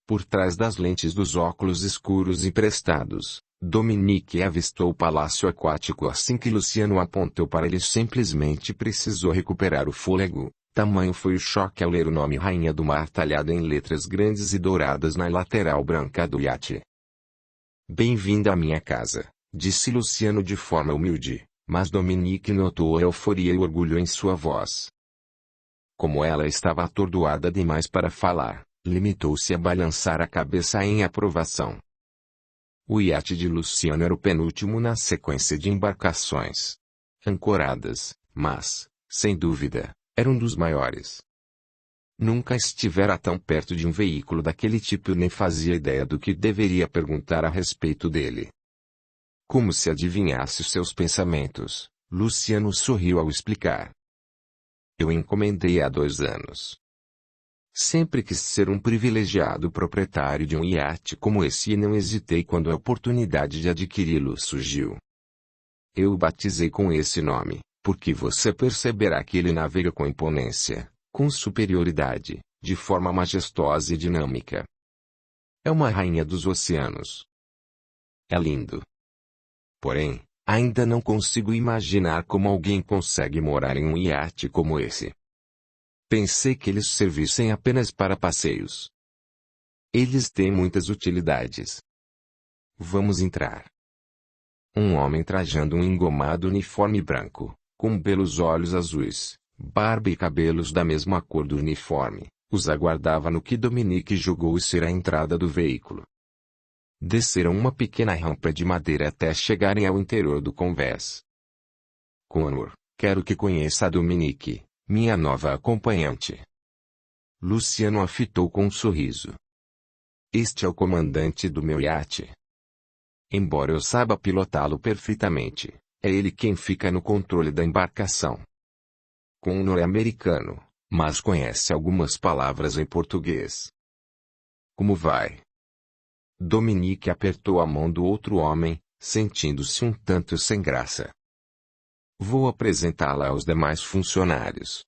Por trás das lentes dos óculos escuros emprestados, Dominique avistou o palácio aquático assim que Luciano apontou para ele. Simplesmente precisou recuperar o fôlego. Tamanho foi o choque ao ler o nome Rainha do Mar talhado em letras grandes e douradas na lateral branca do iate. Bem-vinda à minha casa, disse Luciano de forma humilde, mas Dominique notou a euforia e o orgulho em sua voz. Como ela estava atordoada demais para falar, limitou-se a balançar a cabeça em aprovação. O iate de Luciano era o penúltimo na sequência de embarcações ancoradas, mas, sem dúvida, era um dos maiores. Nunca estivera tão perto de um veículo daquele tipo e nem fazia ideia do que deveria perguntar a respeito dele. Como se adivinhasse os seus pensamentos, Luciano sorriu ao explicar. Eu encomendei há 2 anos. Sempre quis ser um privilegiado proprietário de um iate como esse e não hesitei quando a oportunidade de adquiri-lo surgiu. Eu o batizei com esse nome, porque você perceberá que ele navega com imponência, com superioridade, de forma majestosa e dinâmica. É uma rainha dos oceanos. É lindo. Porém, ainda não consigo imaginar como alguém consegue morar em um iate como esse. Pensei que eles servissem apenas para passeios. Eles têm muitas utilidades. Vamos entrar. Um homem trajando um engomado uniforme branco, com belos olhos azuis, barba e cabelos da mesma cor do uniforme, os aguardava no que Dominique julgou ser a entrada do veículo. Desceram uma pequena rampa de madeira até chegarem ao interior do convés. Connor, quero que conheça a Dominique, minha nova acompanhante. Luciano a fitou com um sorriso. Este é o comandante do meu iate. Embora eu saiba pilotá-lo perfeitamente, é ele quem fica no controle da embarcação. Connor é americano, mas conhece algumas palavras em português. Como vai? Dominique apertou a mão do outro homem, sentindo-se um tanto sem graça. Vou apresentá-la aos demais funcionários.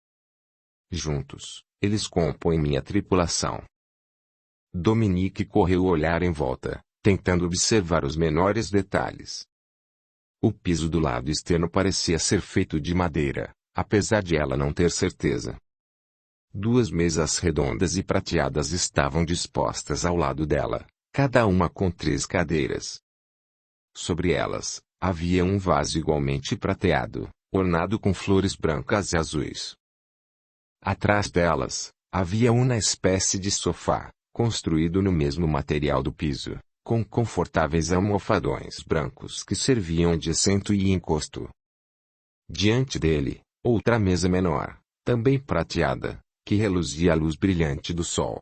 Juntos, eles compõem minha tripulação. Dominique correu o olhar em volta, tentando observar os menores detalhes. O piso do lado externo parecia ser feito de madeira, apesar de ela não ter certeza. 2 mesas redondas e prateadas estavam dispostas ao lado dela, cada uma com 3 cadeiras. Sobre elas, havia um vaso igualmente prateado, ornado com flores brancas e azuis. Atrás delas, havia uma espécie de sofá, construído no mesmo material do piso, com confortáveis almofadões brancos que serviam de assento e encosto. Diante dele, outra mesa menor, também prateada, que reluzia a luz brilhante do sol.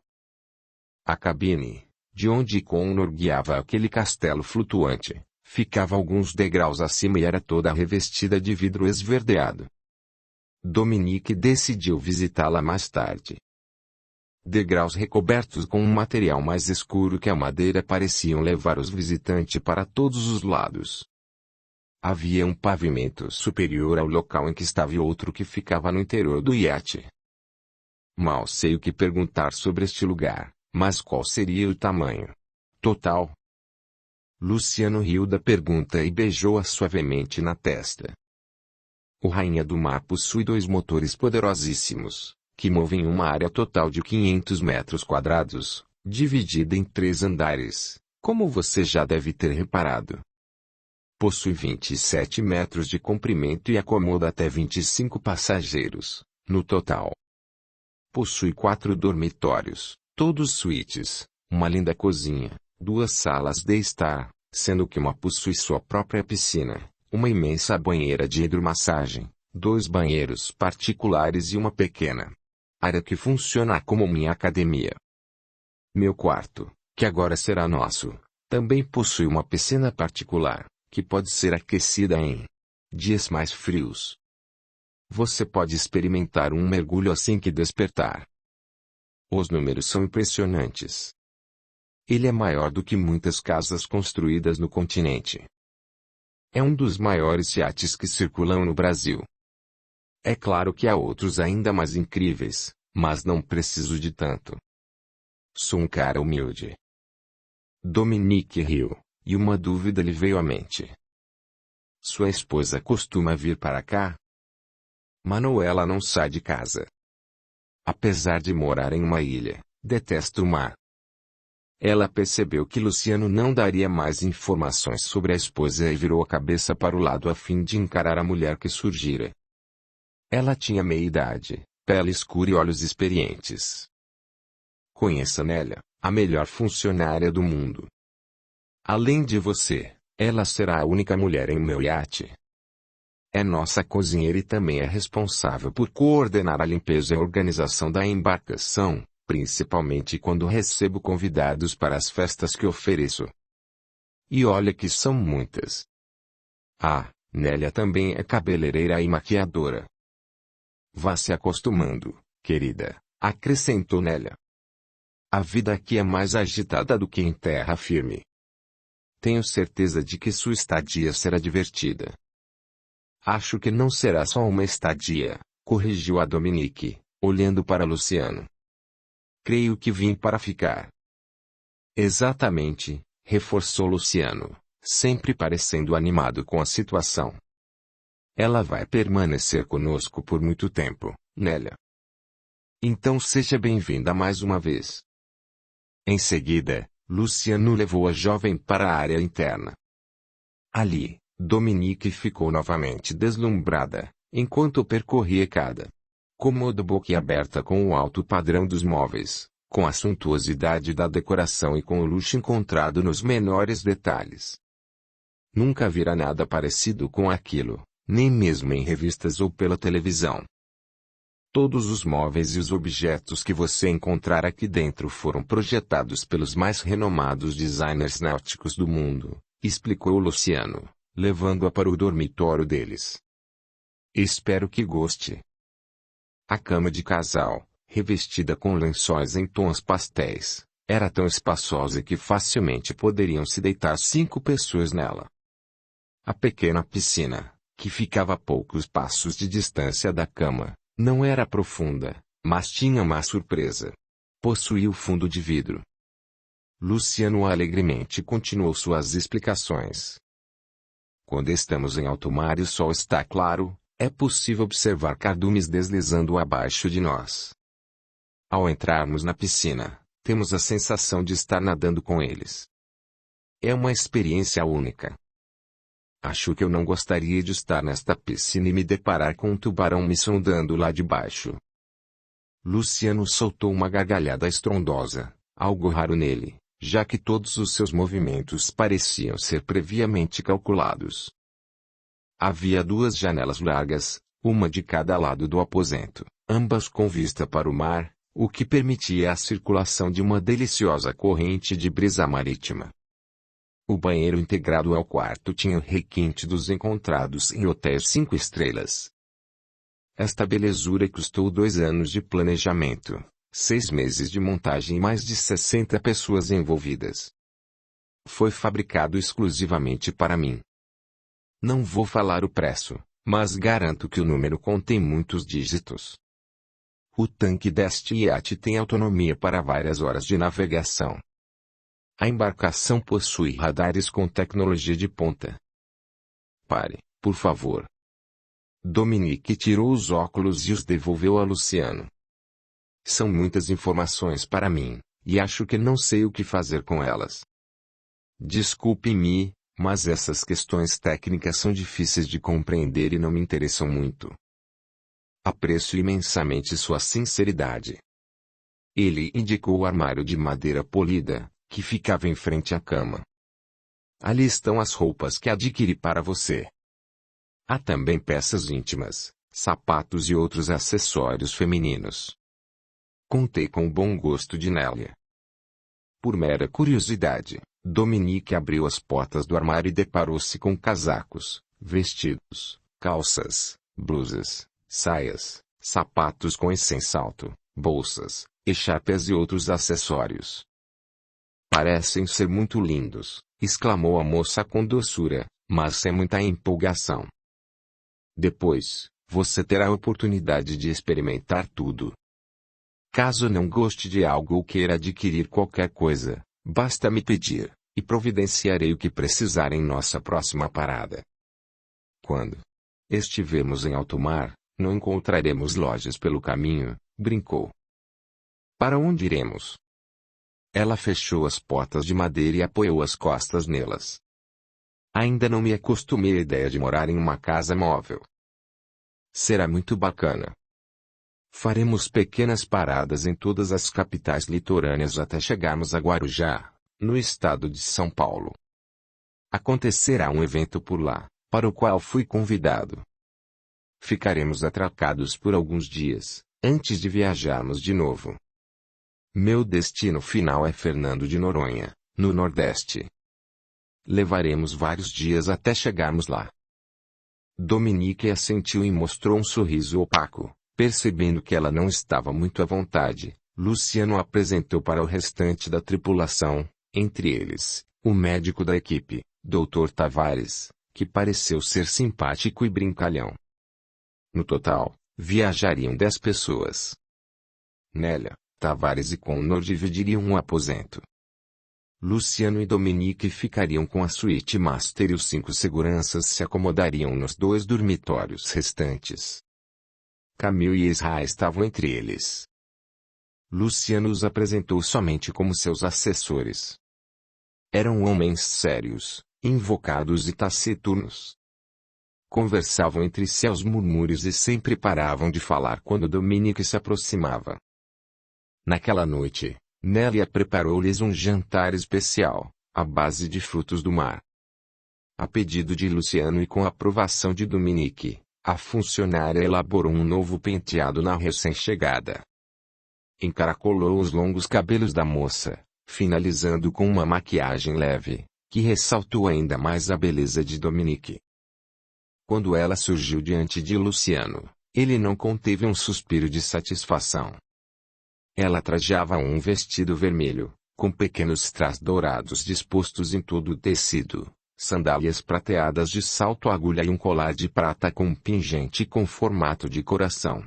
A cabine, de onde Connor guiava aquele castelo flutuante, ficava alguns degraus acima e era toda revestida de vidro esverdeado. Dominique decidiu visitá-la mais tarde. Degraus recobertos com um material mais escuro que a madeira pareciam levar os visitantes para todos os lados. Havia um pavimento superior ao local em que estava e outro que ficava no interior do iate. Mal sei o que perguntar sobre este lugar, mas qual seria o tamanho total? Luciano riu da pergunta e beijou-a suavemente na testa. O Rainha do Mar possui 2 motores poderosíssimos, que movem uma área total de 500 metros quadrados, dividida em 3 andares, como você já deve ter reparado. Possui 27 metros de comprimento e acomoda até 25 passageiros, no total. Possui 4 dormitórios, todos suítes, uma linda cozinha, 2 salas de estar, sendo que uma possui sua própria piscina, uma imensa banheira de hidromassagem, 2 banheiros particulares e uma pequena área que funciona como minha academia. Meu quarto, que agora será nosso, também possui uma piscina particular, que pode ser aquecida em dias mais frios. Você pode experimentar um mergulho assim que despertar. Os números são impressionantes. Ele é maior do que muitas casas construídas no continente. É um dos maiores iates que circulam no Brasil. É claro que há outros ainda mais incríveis, mas não preciso de tanto. Sou um cara humilde. Dominique riu, e uma dúvida lhe veio à mente. Sua esposa costuma vir para cá? Manuela não sai de casa. Apesar de morar em uma ilha, detesta o mar. Ela percebeu que Luciano não daria mais informações sobre a esposa e virou a cabeça para o lado a fim de encarar a mulher que surgira. Ela tinha meia-idade, pele escura e olhos experientes. Conheça Nélia, a melhor funcionária do mundo. Além de você, ela será a única mulher em meu iate. É nossa cozinheira e também é responsável por coordenar a limpeza e a organização da embarcação, principalmente quando recebo convidados para as festas que ofereço. E olha que são muitas. Ah, Nélia também é cabeleireira e maquiadora. Vá se acostumando, querida, acrescentou Nélia. A vida aqui é mais agitada do que em terra firme. Tenho certeza de que sua estadia será divertida. Acho que não será só uma estadia, corrigiu a Dominique, olhando para Luciano. Creio que vim para ficar. Exatamente, reforçou Luciano, sempre parecendo animado com a situação. Ela vai permanecer conosco por muito tempo, Nélia. Então seja bem-vinda mais uma vez. Em seguida, Luciano levou a jovem para a área interna. Ali, Dominique ficou novamente deslumbrada, enquanto percorria cada cômodo boquiaberta com o alto padrão dos móveis, com a suntuosidade da decoração e com o luxo encontrado nos menores detalhes. Nunca vira nada parecido com aquilo, nem mesmo em revistas ou pela televisão. Todos os móveis e os objetos que você encontrar aqui dentro foram projetados pelos mais renomados designers náuticos do mundo, explicou Luciano, levando-a para o dormitório deles. Espero que goste. A cama de casal, revestida com lençóis em tons pastéis, era tão espaçosa que facilmente poderiam se deitar 5 pessoas nela. A pequena piscina, que ficava a poucos passos de distância da cama, não era profunda, mas tinha uma surpresa. Possuía o fundo de vidro. Luciano alegremente continuou suas explicações. Quando estamos em alto mar e o sol está claro, é possível observar cardumes deslizando abaixo de nós. Ao entrarmos na piscina, temos a sensação de estar nadando com eles. É uma experiência única. Acho que eu não gostaria de estar nesta piscina e me deparar com um tubarão me sondando lá de baixo. Luciano soltou uma gargalhada estrondosa, algo raro nele, já que todos os seus movimentos pareciam ser previamente calculados. Havia 2 janelas largas, uma de cada lado do aposento, ambas com vista para o mar, o que permitia a circulação de uma deliciosa corrente de brisa marítima. O banheiro integrado ao quarto tinha o requinte dos encontrados em hotéis 5 estrelas. Esta belezura custou 2 anos de planejamento, 6 meses de montagem e mais de 60 pessoas envolvidas. Foi fabricado exclusivamente para mim. Não vou falar o preço, mas garanto que o número contém muitos dígitos. O tanque deste iate tem autonomia para várias horas de navegação. A embarcação possui radares com tecnologia de ponta. Pare, por favor. Dominique tirou os óculos e os devolveu a Luciano. São muitas informações para mim, e acho que não sei o que fazer com elas. Desculpe-me, mas essas questões técnicas são difíceis de compreender e não me interessam muito. Aprecio imensamente sua sinceridade. Ele indicou o armário de madeira polida, que ficava em frente à cama. Ali estão as roupas que adquiri para você. Há também peças íntimas, sapatos e outros acessórios femininos. Contei com o bom gosto de Nélia. Por mera curiosidade, Dominique abriu as portas do armário e deparou-se com casacos, vestidos, calças, blusas, saias, sapatos com salto, bolsas, echarpes e outros acessórios. Parecem ser muito lindos, exclamou a moça com doçura, mas sem muita empolgação. Depois, você terá a oportunidade de experimentar tudo. Caso não goste de algo ou queira adquirir qualquer coisa, basta me pedir, e providenciarei o que precisar em nossa próxima parada. Quando estivermos em alto mar, não encontraremos lojas pelo caminho, brincou. Para onde iremos? Ela fechou as portas de madeira e apoiou as costas nelas. Ainda não me acostumei à ideia de morar em uma casa móvel. Será muito bacana. Faremos pequenas paradas em todas as capitais litorâneas até chegarmos a Guarujá, no estado de São Paulo. Acontecerá um evento por lá, para o qual fui convidado. Ficaremos atracados por alguns dias, antes de viajarmos de novo. Meu destino final é Fernando de Noronha, no Nordeste. Levaremos vários dias até chegarmos lá. Dominique assentiu e mostrou um sorriso opaco. Percebendo que ela não estava muito à vontade, Luciano apresentou para o restante da tripulação, entre eles, o médico da equipe, Dr. Tavares, que pareceu ser simpático e brincalhão. No total, viajariam 10 pessoas. Nélia, Tavares e Connor dividiriam um aposento. Luciano e Dominique ficariam com a suíte master e os 5 seguranças se acomodariam nos 2 dormitórios restantes. Camille e Isra estavam entre eles. Luciano os apresentou somente como seus assessores. Eram homens sérios, invocados e taciturnos. Conversavam entre si aos murmúrios e sempre paravam de falar quando Dominique se aproximava. Naquela noite, Nélia preparou-lhes um jantar especial, à base de frutos do mar. A pedido de Luciano e com a aprovação de Dominique, a funcionária elaborou um novo penteado na recém-chegada. Encaracolou os longos cabelos da moça, finalizando com uma maquiagem leve, que ressaltou ainda mais a beleza de Dominique. Quando ela surgiu diante de Luciano, ele não conteve um suspiro de satisfação. Ela trajava um vestido vermelho, com pequenos strass dourados dispostos em todo o tecido, sandálias prateadas de salto agulha e um colar de prata com um pingente com formato de coração.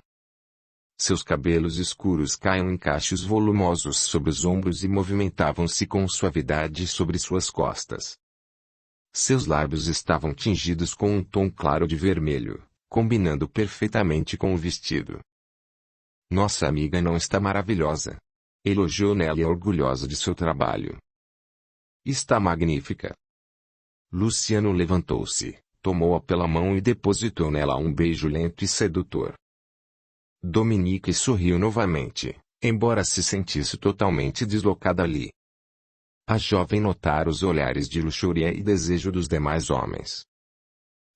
Seus cabelos escuros caíam em cachos volumosos sobre os ombros e movimentavam-se com suavidade sobre suas costas. Seus lábios estavam tingidos com um tom claro de vermelho, combinando perfeitamente com o vestido. Nossa amiga não está maravilhosa? Elogiou Nélia orgulhosa de seu trabalho. Está magnífica. Luciano levantou-se, tomou-a pela mão e depositou nela um beijo lento e sedutor. Dominique sorriu novamente, embora se sentisse totalmente deslocada ali. A jovem notara os olhares de luxúria e desejo dos demais homens.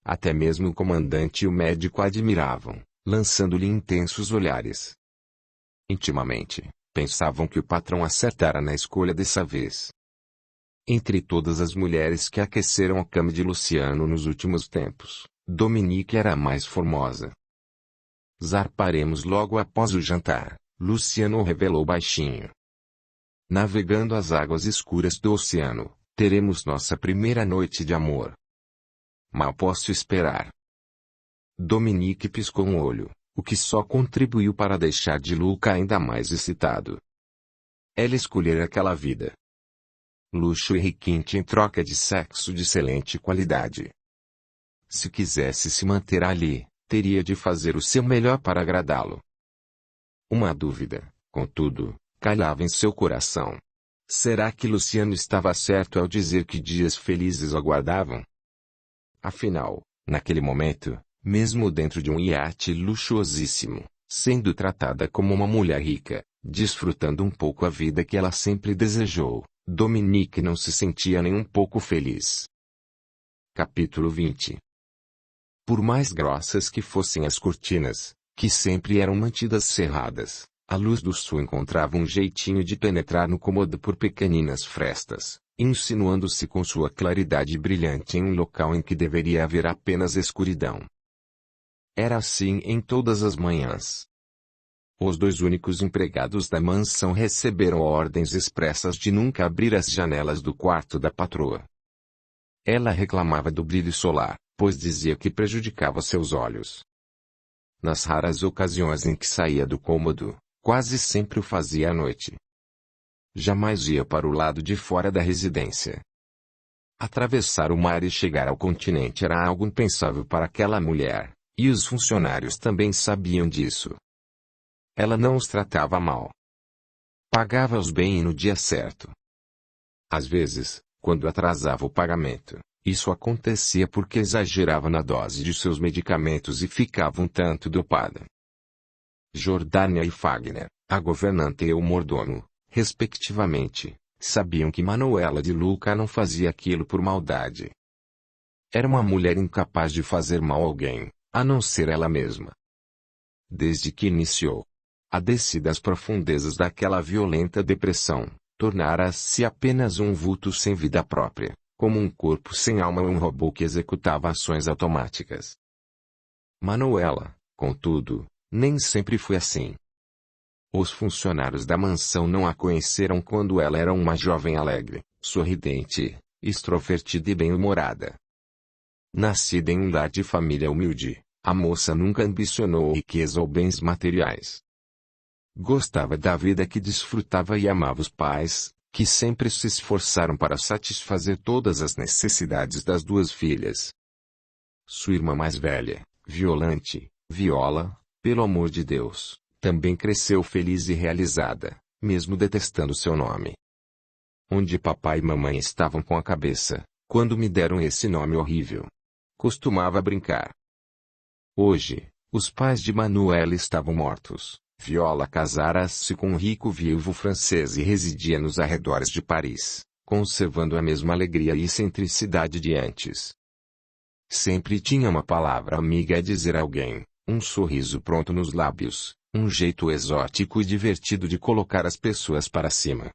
Até mesmo o comandante e o médico a admiravam, lançando-lhe intensos olhares. Intimamente, pensavam que o patrão acertara na escolha dessa vez. Entre todas as mulheres que aqueceram a cama de Luciano nos últimos tempos, Dominique era a mais formosa. Zarparemos logo após o jantar, Luciano revelou baixinho. Navegando as águas escuras do oceano, teremos nossa primeira noite de amor. Mal posso esperar. Dominique piscou um olho, o que só contribuiu para deixar de Luca ainda mais excitado. Ela escolhera aquela vida. Luxo e requinte em troca de sexo de excelente qualidade. Se quisesse se manter ali, teria de fazer o seu melhor para agradá-lo. Uma dúvida, contudo, calhava em seu coração. Será que Luciano estava certo ao dizer que dias felizes aguardavam? Afinal, naquele momento, mesmo dentro de um iate luxuosíssimo, sendo tratada como uma mulher rica, desfrutando um pouco a vida que ela sempre desejou, Dominique não se sentia nem um pouco feliz. Capítulo 20. Por mais grossas que fossem as cortinas, que sempre eram mantidas cerradas, a luz do sol encontrava um jeitinho de penetrar no cômodo por pequeninas frestas, insinuando-se com sua claridade brilhante em um local em que deveria haver apenas escuridão. Era assim em todas as manhãs. Os 2 únicos empregados da mansão receberam ordens expressas de nunca abrir as janelas do quarto da patroa. Ela reclamava do brilho solar, pois dizia que prejudicava seus olhos. Nas raras ocasiões em que saía do cômodo, quase sempre o fazia à noite. Jamais ia para o lado de fora da residência. Atravessar o mar e chegar ao continente era algo impensável para aquela mulher, e os funcionários também sabiam disso. Ela não os tratava mal. Pagava-os bem e no dia certo. Às vezes, quando atrasava o pagamento, isso acontecia porque exagerava na dose de seus medicamentos e ficava um tanto dopada. Jordânia e Fagner, a governanta e o mordomo, respectivamente, sabiam que Manuela de Luca não fazia aquilo por maldade. Era uma mulher incapaz de fazer mal a alguém, a não ser ela mesma. Desde que iniciou a descida às profundezas daquela violenta depressão, tornara-se apenas um vulto sem vida própria, como um corpo sem alma ou um robô que executava ações automáticas. Manuela, contudo, nem sempre foi assim. Os funcionários da mansão não a conheceram quando ela era uma jovem alegre, sorridente, extrovertida e bem-humorada. Nascida em um lar de família humilde, a moça nunca ambicionou riqueza ou bens materiais. Gostava da vida que desfrutava e amava os pais, que sempre se esforçaram para satisfazer todas as necessidades das duas filhas. Sua irmã mais velha, Violante, Viola, pelo amor de Deus, também cresceu feliz e realizada, mesmo detestando seu nome. Onde papai e mamãe estavam com a cabeça, quando me deram esse nome horrível? Costumava brincar. Hoje, os pais de Manuela estavam mortos. Viola casara-se com um rico viúvo francês e residia nos arredores de Paris, conservando a mesma alegria e excentricidade de antes. Sempre tinha uma palavra amiga a dizer a alguém, um sorriso pronto nos lábios, um jeito exótico e divertido de colocar as pessoas para cima.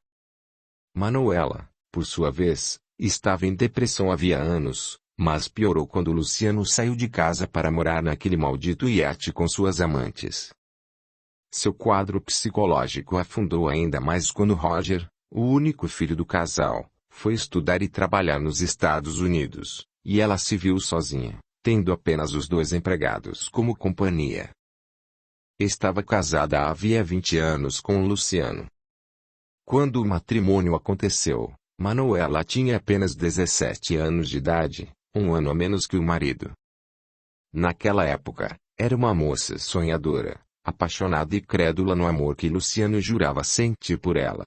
Manuela, por sua vez, estava em depressão havia anos, mas piorou quando Luciano saiu de casa para morar naquele maldito iate com suas amantes. Seu quadro psicológico afundou ainda mais quando Roger, o único filho do casal, foi estudar e trabalhar nos Estados Unidos, e ela se viu sozinha, tendo apenas os dois empregados como companhia. Estava casada havia 20 anos com Luciano. Quando o matrimônio aconteceu, Manuela tinha apenas 17 anos de idade, um ano a menos que o marido. Naquela época, era uma moça sonhadora, apaixonada e crédula no amor que Luciano jurava sentir por ela.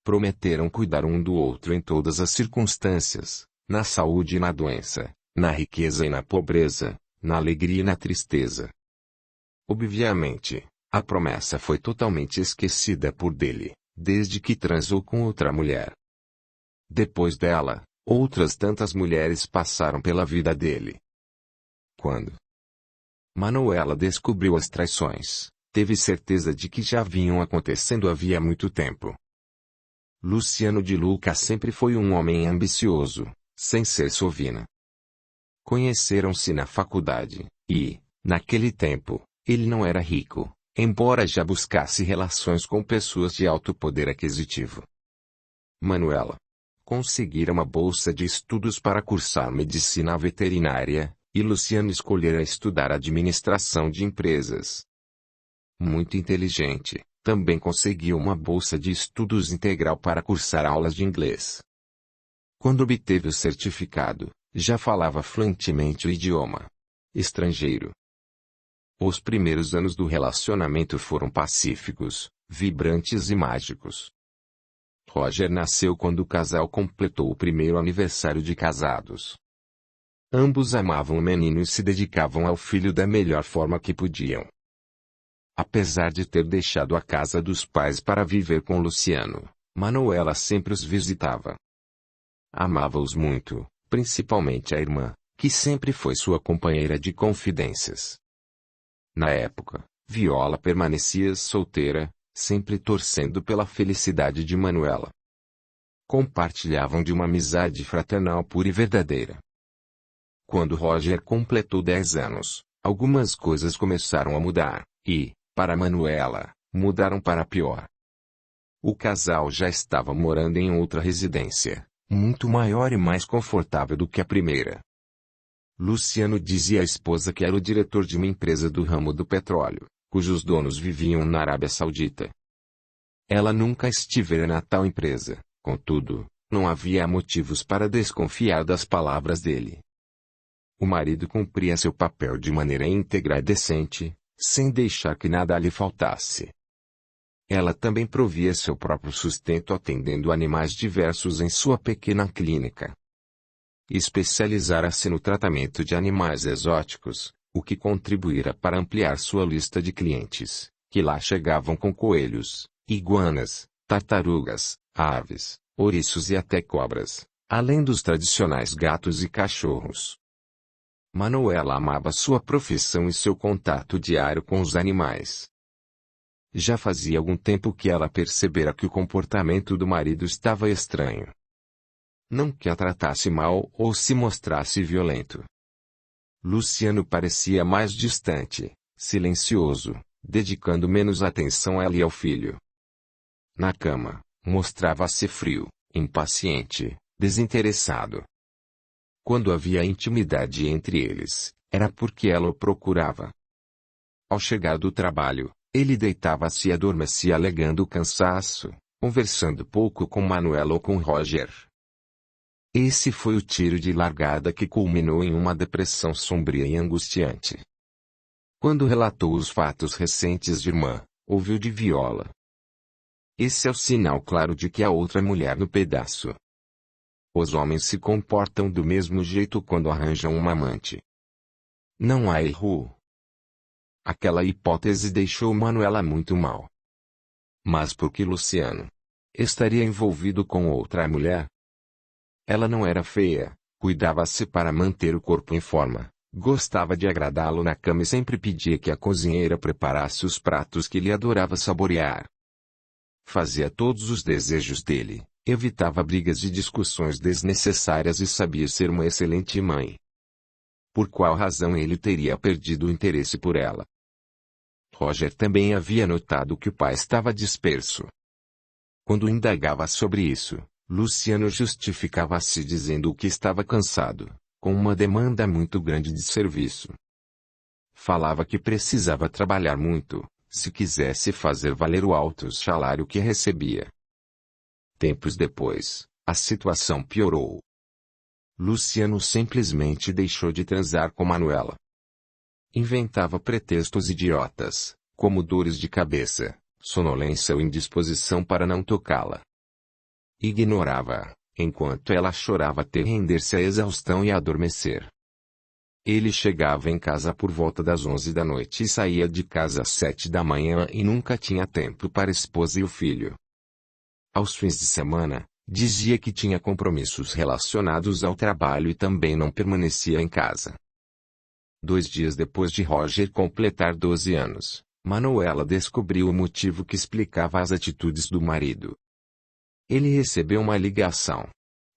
Prometeram cuidar um do outro em todas as circunstâncias, na saúde e na doença, na riqueza e na pobreza, na alegria e na tristeza. Obviamente, a promessa foi totalmente esquecida por dele, desde que transou com outra mulher. Depois dela, outras tantas mulheres passaram pela vida dele. Quando Manuela descobriu as traições, teve certeza de que já vinham acontecendo havia muito tempo. Luciano de Luca sempre foi um homem ambicioso, sem ser sovina. Conheceram-se na faculdade, e, naquele tempo, ele não era rico, embora já buscasse relações com pessoas de alto poder aquisitivo. Manuela conseguira uma bolsa de estudos para cursar medicina veterinária, e Luciano escolhera estudar administração de empresas. Muito inteligente, também conseguiu uma bolsa de estudos integral para cursar aulas de inglês. Quando obteve o certificado, já falava fluentemente o idioma estrangeiro. Os primeiros anos do relacionamento foram pacíficos, vibrantes e mágicos. Roger nasceu quando o casal completou o primeiro aniversário de casados. Ambos amavam o menino e se dedicavam ao filho da melhor forma que podiam. Apesar de ter deixado a casa dos pais para viver com Luciano, Manuela sempre os visitava. Amava-os muito, principalmente a irmã, que sempre foi sua companheira de confidências. Na época, Viola permanecia solteira, sempre torcendo pela felicidade de Manuela. Compartilhavam de uma amizade fraternal pura e verdadeira. Quando Roger completou 10 anos, algumas coisas começaram a mudar, e, para Manuela, mudaram para pior. O casal já estava morando em outra residência, muito maior e mais confortável do que a primeira. Luciano dizia à esposa que era o diretor de uma empresa do ramo do petróleo, cujos donos viviam na Arábia Saudita. Ela nunca estivera na tal empresa, contudo, não havia motivos para desconfiar das palavras dele. O marido cumpria seu papel de maneira íntegra e decente, sem deixar que nada lhe faltasse. Ela também provia seu próprio sustento atendendo animais diversos em sua pequena clínica. Especializara-se no tratamento de animais exóticos, o que contribuíra para ampliar sua lista de clientes, que lá chegavam com coelhos, iguanas, tartarugas, aves, ouriços e até cobras, além dos tradicionais gatos e cachorros. Manuela amava sua profissão e seu contato diário com os animais. Já fazia algum tempo que ela percebera que o comportamento do marido estava estranho. Não que a tratasse mal ou se mostrasse violento. Luciano parecia mais distante, silencioso, dedicando menos atenção a ela e ao filho. Na cama, mostrava-se frio, impaciente, desinteressado. Quando havia intimidade entre eles, era porque ela o procurava. Ao chegar do trabalho, ele deitava-se e adormecia alegando cansaço, conversando pouco com Manuela ou com Roger. Esse foi o tiro de largada que culminou em uma depressão sombria e angustiante. Quando relatou os fatos recentes de irmã, ouviu de Viola. Esse é o sinal claro de que há outra mulher no pedaço. Os homens se comportam do mesmo jeito quando arranjam uma amante. Não há erro. Aquela hipótese deixou Manuela muito mal. Mas por que Luciano estaria envolvido com outra mulher? Ela não era feia, cuidava-se para manter o corpo em forma, gostava de agradá-lo na cama e sempre pedia que a cozinheira preparasse os pratos que ele adorava saborear. Fazia todos os desejos dele, evitava brigas e discussões desnecessárias e sabia ser uma excelente mãe. Por qual razão ele teria perdido o interesse por ela? Roger também havia notado que o pai estava disperso. Quando indagava sobre isso, Luciano justificava-se dizendo que estava cansado, com uma demanda muito grande de serviço. Falava que precisava trabalhar muito, se quisesse fazer valer o alto salário que recebia. Tempos depois, a situação piorou. Luciano simplesmente deixou de transar com Manuela. Inventava pretextos idiotas, como dores de cabeça, sonolência ou indisposição para não tocá-la. Ignorava-a, enquanto ela chorava até render-se à exaustão e adormecer. Ele chegava em casa por volta das 11 da noite e saía de casa às 7 da manhã e nunca tinha tempo para a esposa e o filho. Aos fins de semana, dizia que tinha compromissos relacionados ao trabalho e também não permanecia em casa. 2 dias depois de Roger completar 12 anos, Manuela descobriu o motivo que explicava as atitudes do marido. Ele recebeu uma ligação.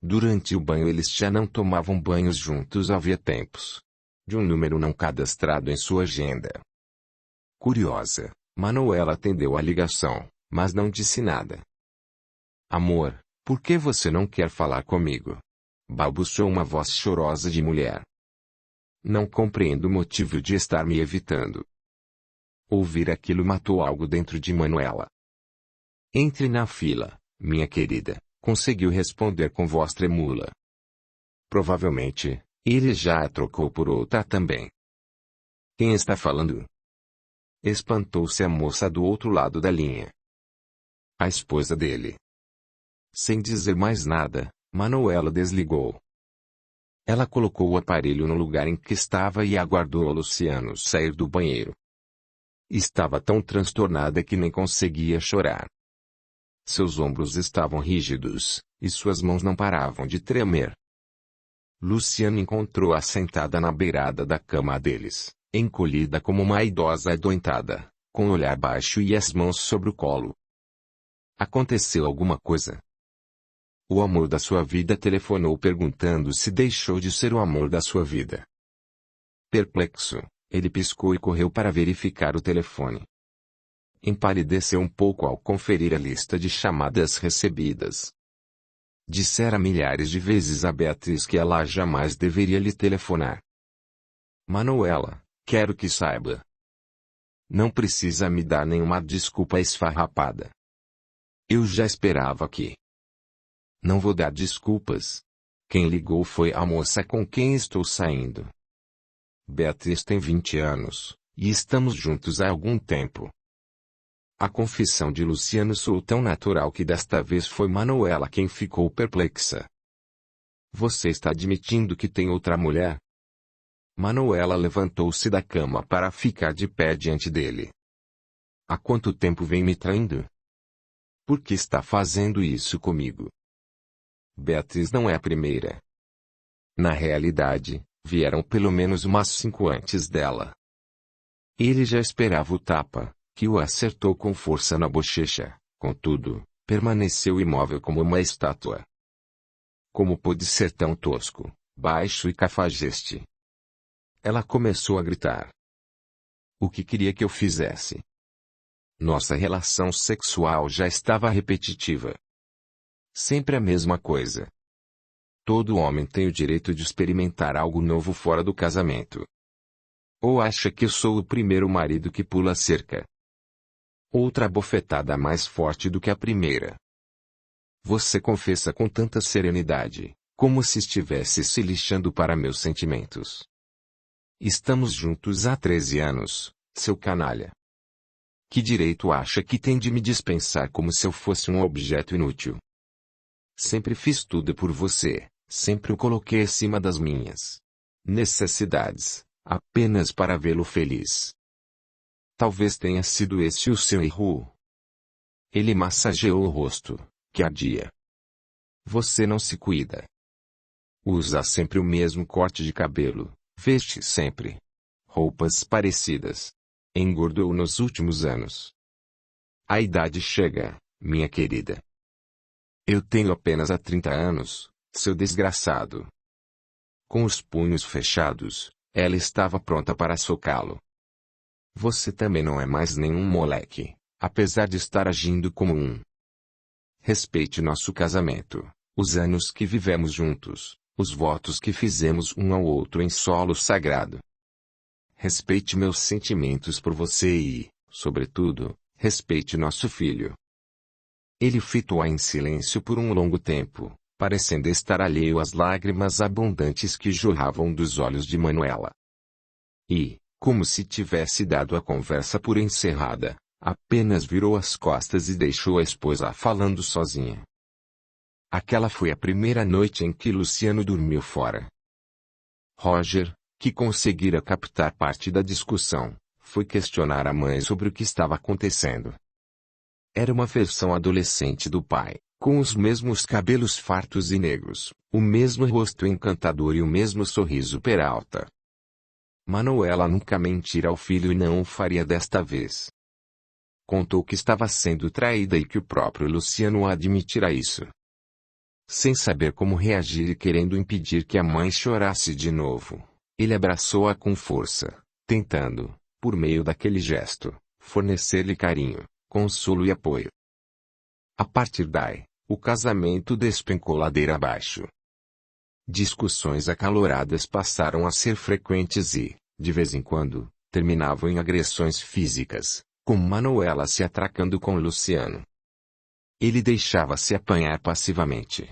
Durante o banho eles já não tomavam banhos juntos havia tempos. De um número não cadastrado em sua agenda. Curiosa, Manuela atendeu a ligação, mas não disse nada. Amor, por que você não quer falar comigo? Balbuciou uma voz chorosa de mulher. Não compreendo o motivo de estar me evitando. Ouvir aquilo matou algo dentro de Manuela. Entre na fila, minha querida, conseguiu responder com voz tremula. Provavelmente, ele já a trocou por outra também. Quem está falando? Espantou-se a moça do outro lado da linha. A esposa dele. Sem dizer mais nada, Manuela desligou. Ela colocou o aparelho no lugar em que estava e aguardou Luciano sair do banheiro. Estava tão transtornada que nem conseguia chorar. Seus ombros estavam rígidos, e suas mãos não paravam de tremer. Luciano encontrou-a sentada na beirada da cama deles, encolhida como uma idosa adoentada, com o olhar baixo e as mãos sobre o colo. Aconteceu alguma coisa? O amor da sua vida telefonou perguntando se deixou de ser o amor da sua vida. Perplexo, ele piscou e correu para verificar o telefone. Empalideceu um pouco ao conferir a lista de chamadas recebidas. Dissera milhares de vezes a Beatriz que ela jamais deveria lhe telefonar. Manuela, quero que saiba. Não precisa me dar nenhuma desculpa esfarrapada. Eu já esperava que. Não vou dar desculpas. Quem ligou foi a moça com quem estou saindo. Beatriz tem 20 anos, e estamos juntos há algum tempo. A confissão de Luciano soou tão natural que desta vez foi Manuela quem ficou perplexa. Você está admitindo que tem outra mulher? Manuela levantou-se da cama para ficar de pé diante dele. Há quanto tempo vem me traindo? Por que está fazendo isso comigo? Beatriz não é a primeira. Na realidade, vieram pelo menos umas 5 antes dela. Ele já esperava o tapa, que o acertou com força na bochecha, contudo, permaneceu imóvel como uma estátua. Como pôde ser tão tosco, baixo e cafajeste? Ela começou a gritar. O que queria que eu fizesse? Nossa relação sexual já estava repetitiva. Sempre a mesma coisa. Todo homem tem o direito de experimentar algo novo fora do casamento. Ou acha que eu sou o primeiro marido que pula a cerca? Outra bofetada mais forte do que a primeira. Você confessa com tanta serenidade, como se estivesse se lixando para meus sentimentos. Estamos juntos há 13 anos, seu canalha. Que direito acha que tem de me dispensar como se eu fosse um objeto inútil? Sempre fiz tudo por você, sempre o coloquei acima das minhas necessidades, apenas para vê-lo feliz. Talvez tenha sido esse o seu erro. Ele massageou o rosto, que ardia. Você não se cuida. Usa sempre o mesmo corte de cabelo, veste sempre roupas parecidas. Engordou nos últimos anos. A idade chega, minha querida. Eu tenho apenas há 30 anos, seu desgraçado. Com os punhos fechados, ela estava pronta para socá-lo. Você também não é mais nenhum moleque, apesar de estar agindo como um. Respeite nosso casamento, os anos que vivemos juntos, os votos que fizemos um ao outro em solo sagrado. Respeite meus sentimentos por você e, sobretudo, respeite nosso filho. Ele fitou-a em silêncio por um longo tempo, parecendo estar alheio às lágrimas abundantes que jorravam dos olhos de Manuela. E, como se tivesse dado a conversa por encerrada, apenas virou as costas e deixou a esposa falando sozinha. Aquela foi a primeira noite em que Luciano dormiu fora. Roger, que conseguira captar parte da discussão, foi questionar a mãe sobre o que estava acontecendo. Era uma versão adolescente do pai, com os mesmos cabelos fartos e negros, o mesmo rosto encantador e o mesmo sorriso peralta. Manuela nunca mentira ao filho e não o faria desta vez. Contou que estava sendo traída e que o próprio Luciano admitira isso. Sem saber como reagir e querendo impedir que a mãe chorasse de novo, ele abraçou-a com força, tentando, por meio daquele gesto, fornecer-lhe carinho, consolo e apoio. A partir daí, o casamento despencou ladeira abaixo. Discussões acaloradas passaram a ser frequentes e, de vez em quando, terminavam em agressões físicas, com Manuela se atracando com Luciano. Ele deixava-se apanhar passivamente.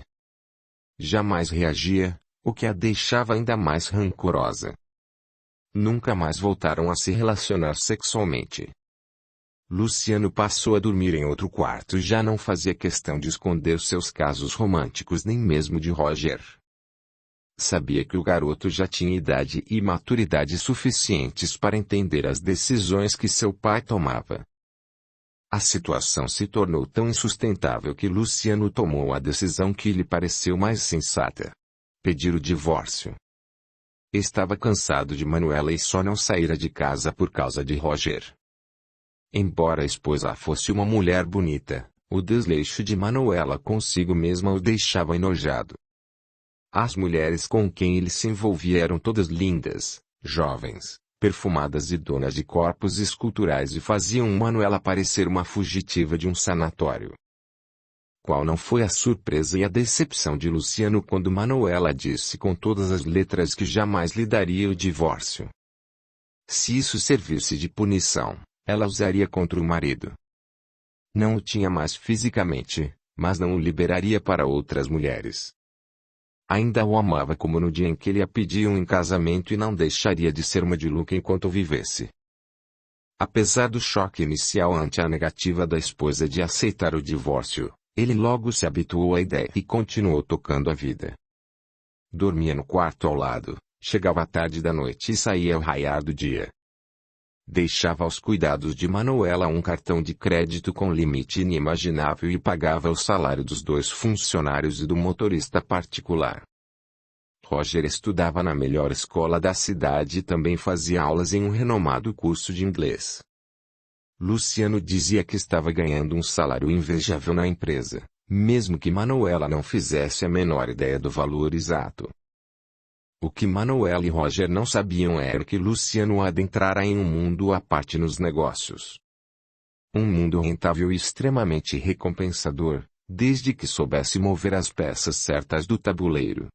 Jamais reagia, o que a deixava ainda mais rancorosa. Nunca mais voltaram a se relacionar sexualmente. Luciano passou a dormir em outro quarto e já não fazia questão de esconder seus casos românticos nem mesmo de Roger. Sabia que o garoto já tinha idade e maturidade suficientes para entender as decisões que seu pai tomava. A situação se tornou tão insustentável que Luciano tomou a decisão que lhe pareceu mais sensata: pedir o divórcio. Estava cansado de Manuela e só não saíra de casa por causa de Roger. Embora a esposa fosse uma mulher bonita, o desleixo de Manuela consigo mesma o deixava enojado. As mulheres com quem ele se envolvia eram todas lindas, jovens, perfumadas e donas de corpos esculturais e faziam Manuela parecer uma fugitiva de um sanatório. Qual não foi a surpresa e a decepção de Luciano quando Manuela disse com todas as letras que jamais lhe daria o divórcio. Se isso servisse de punição, ela usaria contra o marido. Não o tinha mais fisicamente, mas não o liberaria para outras mulheres. Ainda o amava como no dia em que ele a pediu em casamento e não deixaria de ser uma de Luke enquanto vivesse. Apesar do choque inicial ante a negativa da esposa de aceitar o divórcio, ele logo se habituou à ideia e continuou tocando a vida. Dormia no quarto ao lado, chegava à tarde da noite e saía ao raiar do dia. Deixava aos cuidados de Manuela um cartão de crédito com limite inimaginável e pagava o salário dos 2 funcionários e do motorista particular. Roger estudava na melhor escola da cidade e também fazia aulas em um renomado curso de inglês. Luciano dizia que estava ganhando um salário invejável na empresa, mesmo que Manuela não fizesse a menor ideia do valor exato. O que Manuela e Roger não sabiam era que Luciano adentrara em um mundo à parte nos negócios. Um mundo rentável e extremamente recompensador, desde que soubesse mover as peças certas do tabuleiro.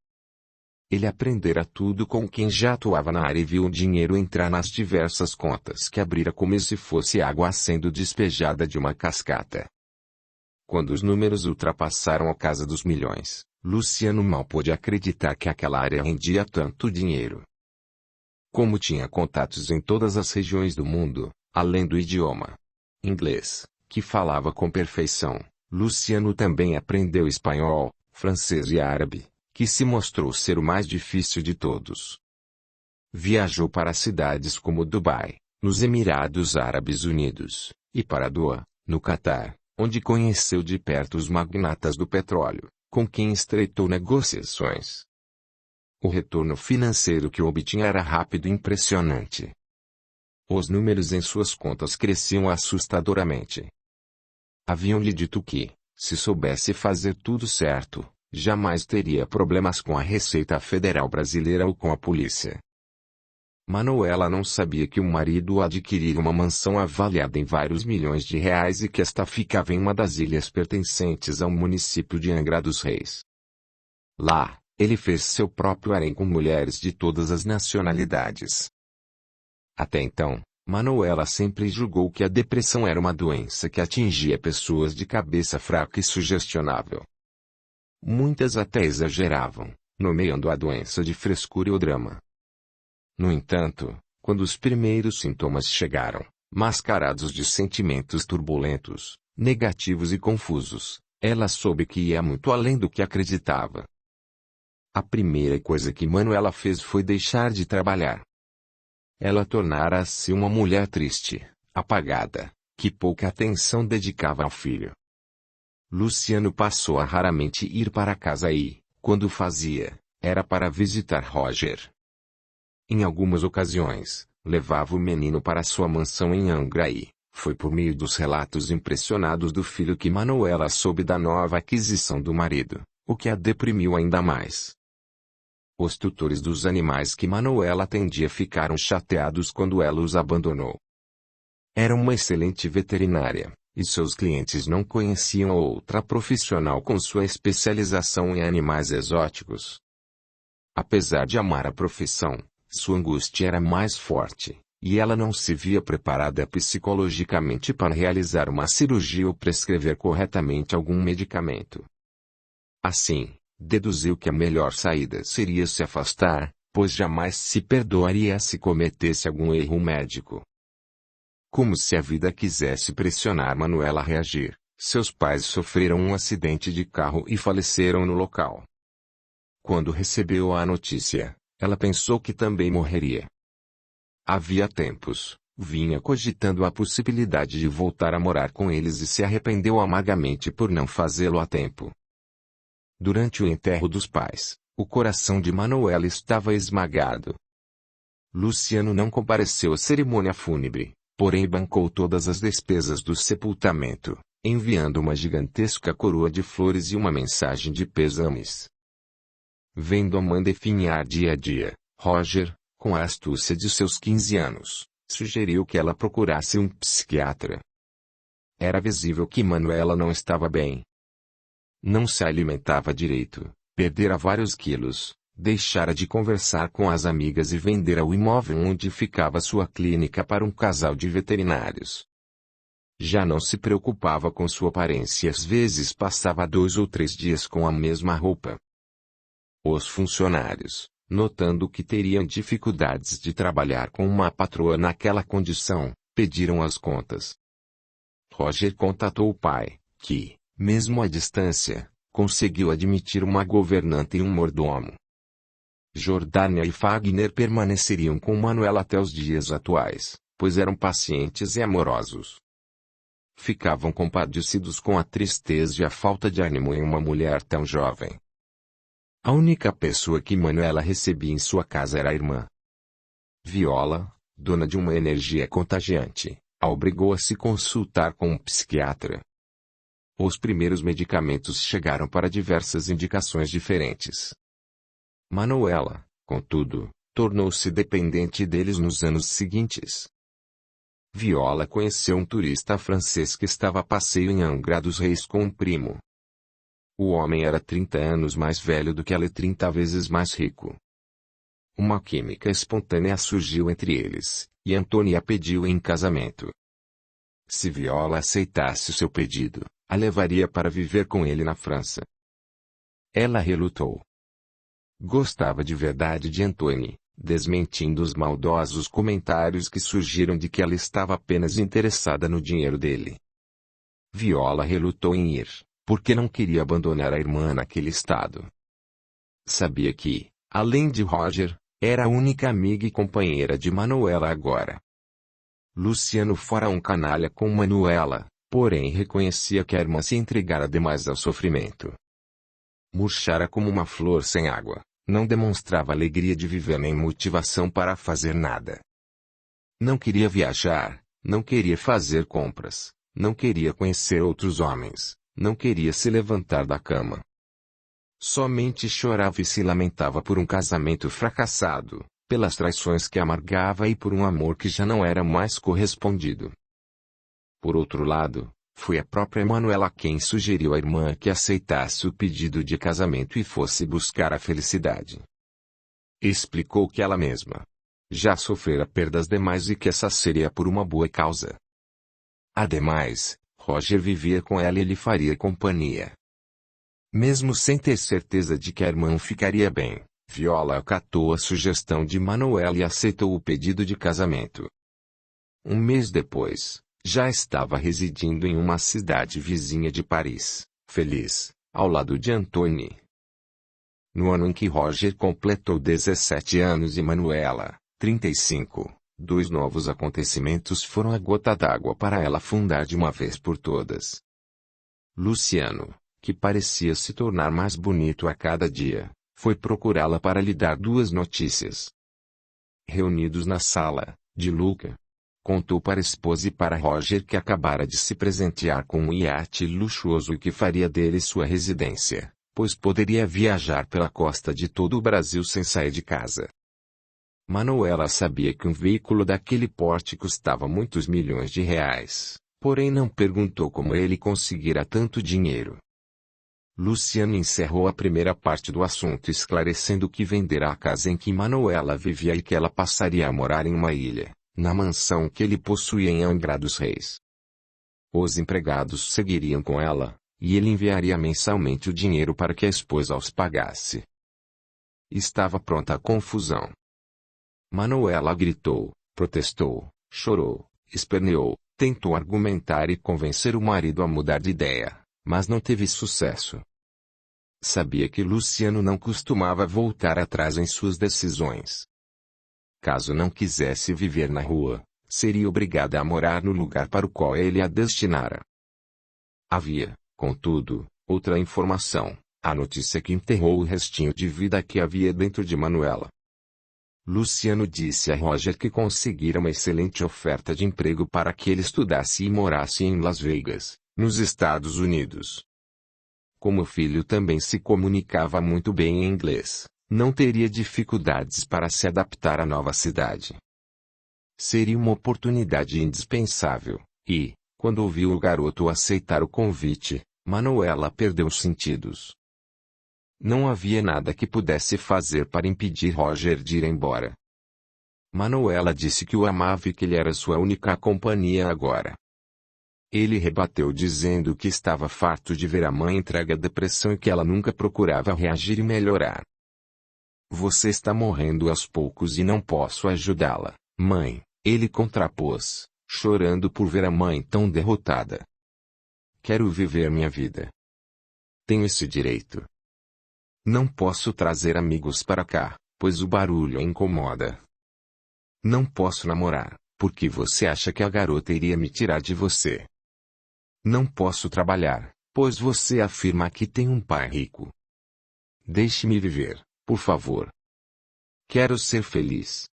Ele aprendera tudo com quem já atuava na área e viu o dinheiro entrar nas diversas contas que abrira como se fosse água sendo despejada de uma cascata. Quando os números ultrapassaram a casa dos milhões, Luciano mal pôde acreditar que aquela área rendia tanto dinheiro. Como tinha contatos em todas as regiões do mundo, além do idioma inglês, que falava com perfeição, Luciano também aprendeu espanhol, francês e árabe, que se mostrou ser o mais difícil de todos. Viajou para cidades como Dubai, nos Emirados Árabes Unidos, e para Doha, no Catar, onde conheceu de perto os magnatas do petróleo, com quem estreitou negociações. O retorno financeiro que obtinha era rápido e impressionante. Os números em suas contas cresciam assustadoramente. Haviam-lhe dito que, se soubesse fazer tudo certo, jamais teria problemas com a Receita Federal Brasileira ou com a polícia. Manuela não sabia que o marido adquirira uma mansão avaliada em vários milhões de reais e que esta ficava em uma das ilhas pertencentes ao município de Angra dos Reis. Lá, ele fez seu próprio harém com mulheres de todas as nacionalidades. Até então, Manuela sempre julgou que a depressão era uma doença que atingia pessoas de cabeça fraca e sugestionável. Muitas até exageravam, nomeando a doença de frescura ou drama. No entanto, quando os primeiros sintomas chegaram, mascarados de sentimentos turbulentos, negativos e confusos, ela soube que ia muito além do que acreditava. A primeira coisa que Manuela fez foi deixar de trabalhar. Ela tornara-se uma mulher triste, apagada, que pouca atenção dedicava ao filho. Luciano passou a raramente ir para casa e, quando fazia, era para visitar Roger. Em algumas ocasiões, levava o menino para sua mansão em Angra e, foi por meio dos relatos impressionados do filho que Manuela soube da nova aquisição do marido, o que a deprimiu ainda mais. Os tutores dos animais que Manuela atendia ficaram chateados quando ela os abandonou. Era uma excelente veterinária, e seus clientes não conheciam outra profissional com sua especialização em animais exóticos. Apesar de amar a profissão, sua angústia era mais forte, e ela não se via preparada psicologicamente para realizar uma cirurgia ou prescrever corretamente algum medicamento. Assim, deduziu que a melhor saída seria se afastar, pois jamais se perdoaria se cometesse algum erro médico. Como se a vida quisesse pressionar Manuela a reagir, seus pais sofreram um acidente de carro e faleceram no local. Quando recebeu a notícia, ela pensou que também morreria. Havia tempos, vinha cogitando a possibilidade de voltar a morar com eles e se arrependeu amargamente por não fazê-lo a tempo. Durante o enterro dos pais, o coração de Manuela estava esmagado. Luciano não compareceu à cerimônia fúnebre, porém bancou todas as despesas do sepultamento, enviando uma gigantesca coroa de flores e uma mensagem de pêsames. Vendo a mãe definhar dia a dia, Roger, com a astúcia de seus 15 anos, sugeriu que ela procurasse um psiquiatra. Era visível que Manuela não estava bem. Não se alimentava direito, perdera vários quilos, deixara de conversar com as amigas e vendera o imóvel onde ficava sua clínica para um casal de veterinários. Já não se preocupava com sua aparência e às vezes passava 2 ou 3 dias com a mesma roupa. Os funcionários, notando que teriam dificuldades de trabalhar com uma patroa naquela condição, pediram as contas. Roger contatou o pai, que, mesmo à distância, conseguiu admitir uma governanta e um mordomo. Jordânia e Fagner permaneceriam com Manuela até os dias atuais, pois eram pacientes e amorosos. Ficavam compadecidos com a tristeza e a falta de ânimo em uma mulher tão jovem. A única pessoa que Manuela recebia em sua casa era a irmã. Viola, dona de uma energia contagiante, a obrigou a se consultar com um psiquiatra. Os primeiros medicamentos chegaram para diversas indicações diferentes. Manuela, contudo, tornou-se dependente deles nos anos seguintes. Viola conheceu um turista francês que estava a passeio em Angra dos Reis com um primo. O homem era 30 anos mais velho do que ela e 30 vezes mais rico. Uma química espontânea surgiu entre eles, e Antônia a pediu em casamento. Se Viola aceitasse o seu pedido, a levaria para viver com ele na França. Ela relutou. Gostava de verdade de Antônia, desmentindo os maldosos comentários que surgiram de que ela estava apenas interessada no dinheiro dele. Viola relutou em ir, porque não queria abandonar a irmã naquele estado. Sabia que, além de Roger, era a única amiga e companheira de Manuela agora. Luciano fora um canalha com Manuela, porém reconhecia que a irmã se entregara demais ao sofrimento. Murchara como uma flor sem água, não demonstrava alegria de viver nem motivação para fazer nada. Não queria viajar, não queria fazer compras, não queria conhecer outros homens, não queria se levantar da cama. Somente chorava e se lamentava por um casamento fracassado, pelas traições que amargava e por um amor que já não era mais correspondido. Por outro lado, foi a própria Manuela quem sugeriu à irmã que aceitasse o pedido de casamento e fosse buscar a felicidade. Explicou que ela mesma já sofrera perdas demais e que essa seria por uma boa causa. Ademais, Roger vivia com ela e lhe faria companhia. Mesmo sem ter certeza de que a irmã ficaria bem, Viola acatou a sugestão de Manuela e aceitou o pedido de casamento. Um mês depois, já estava residindo em uma cidade vizinha de Paris, feliz, ao lado de Antônia. No ano em que Roger completou 17 anos e Manuela, 35, 2 novos acontecimentos foram a gota d'água para ela afundar de uma vez por todas. Luciano, que parecia se tornar mais bonito a cada dia, foi procurá-la para lhe dar 2 notícias. Reunidos na sala, de Luca, contou para a esposa e para Roger que acabara de se presentear com um iate luxuoso e que faria dele sua residência, pois poderia viajar pela costa de todo o Brasil sem sair de casa. Manuela sabia que um veículo daquele porte custava muitos milhões de reais, porém não perguntou como ele conseguira tanto dinheiro. Luciano encerrou a primeira parte do assunto esclarecendo que vendera a casa em que Manuela vivia e que ela passaria a morar em uma ilha, na mansão que ele possuía em Angra dos Reis. Os empregados seguiriam com ela, e ele enviaria mensalmente o dinheiro para que a esposa os pagasse. Estava pronta a confusão. Manuela gritou, protestou, chorou, esperneou, tentou argumentar e convencer o marido a mudar de ideia, mas não teve sucesso. Sabia que Luciano não costumava voltar atrás em suas decisões. Caso não quisesse viver na rua, seria obrigada a morar no lugar para o qual ele a destinara. Havia, contudo, outra informação, a notícia que enterrou o restinho de vida que havia dentro de Manuela. Luciano disse a Roger que conseguira uma excelente oferta de emprego para que ele estudasse e morasse em Las Vegas, nos Estados Unidos. Como o filho também se comunicava muito bem em inglês, não teria dificuldades para se adaptar à nova cidade. Seria uma oportunidade indispensável, e, quando ouviu o garoto aceitar o convite, Manuela perdeu os sentidos. Não havia nada que pudesse fazer para impedir Roger de ir embora. Manuela disse que o amava e que ele era sua única companhia agora. Ele rebateu dizendo que estava farto de ver a mãe entregue à depressão e que ela nunca procurava reagir e melhorar. Você está morrendo aos poucos e não posso ajudá-la, mãe, ele contrapôs, chorando por ver a mãe tão derrotada. Quero viver minha vida. Tenho esse direito. Não posso trazer amigos para cá, pois o barulho a incomoda. Não posso namorar, porque você acha que a garota iria me tirar de você. Não posso trabalhar, pois você afirma que tem um pai rico. Deixe-me viver, por favor. Quero ser feliz.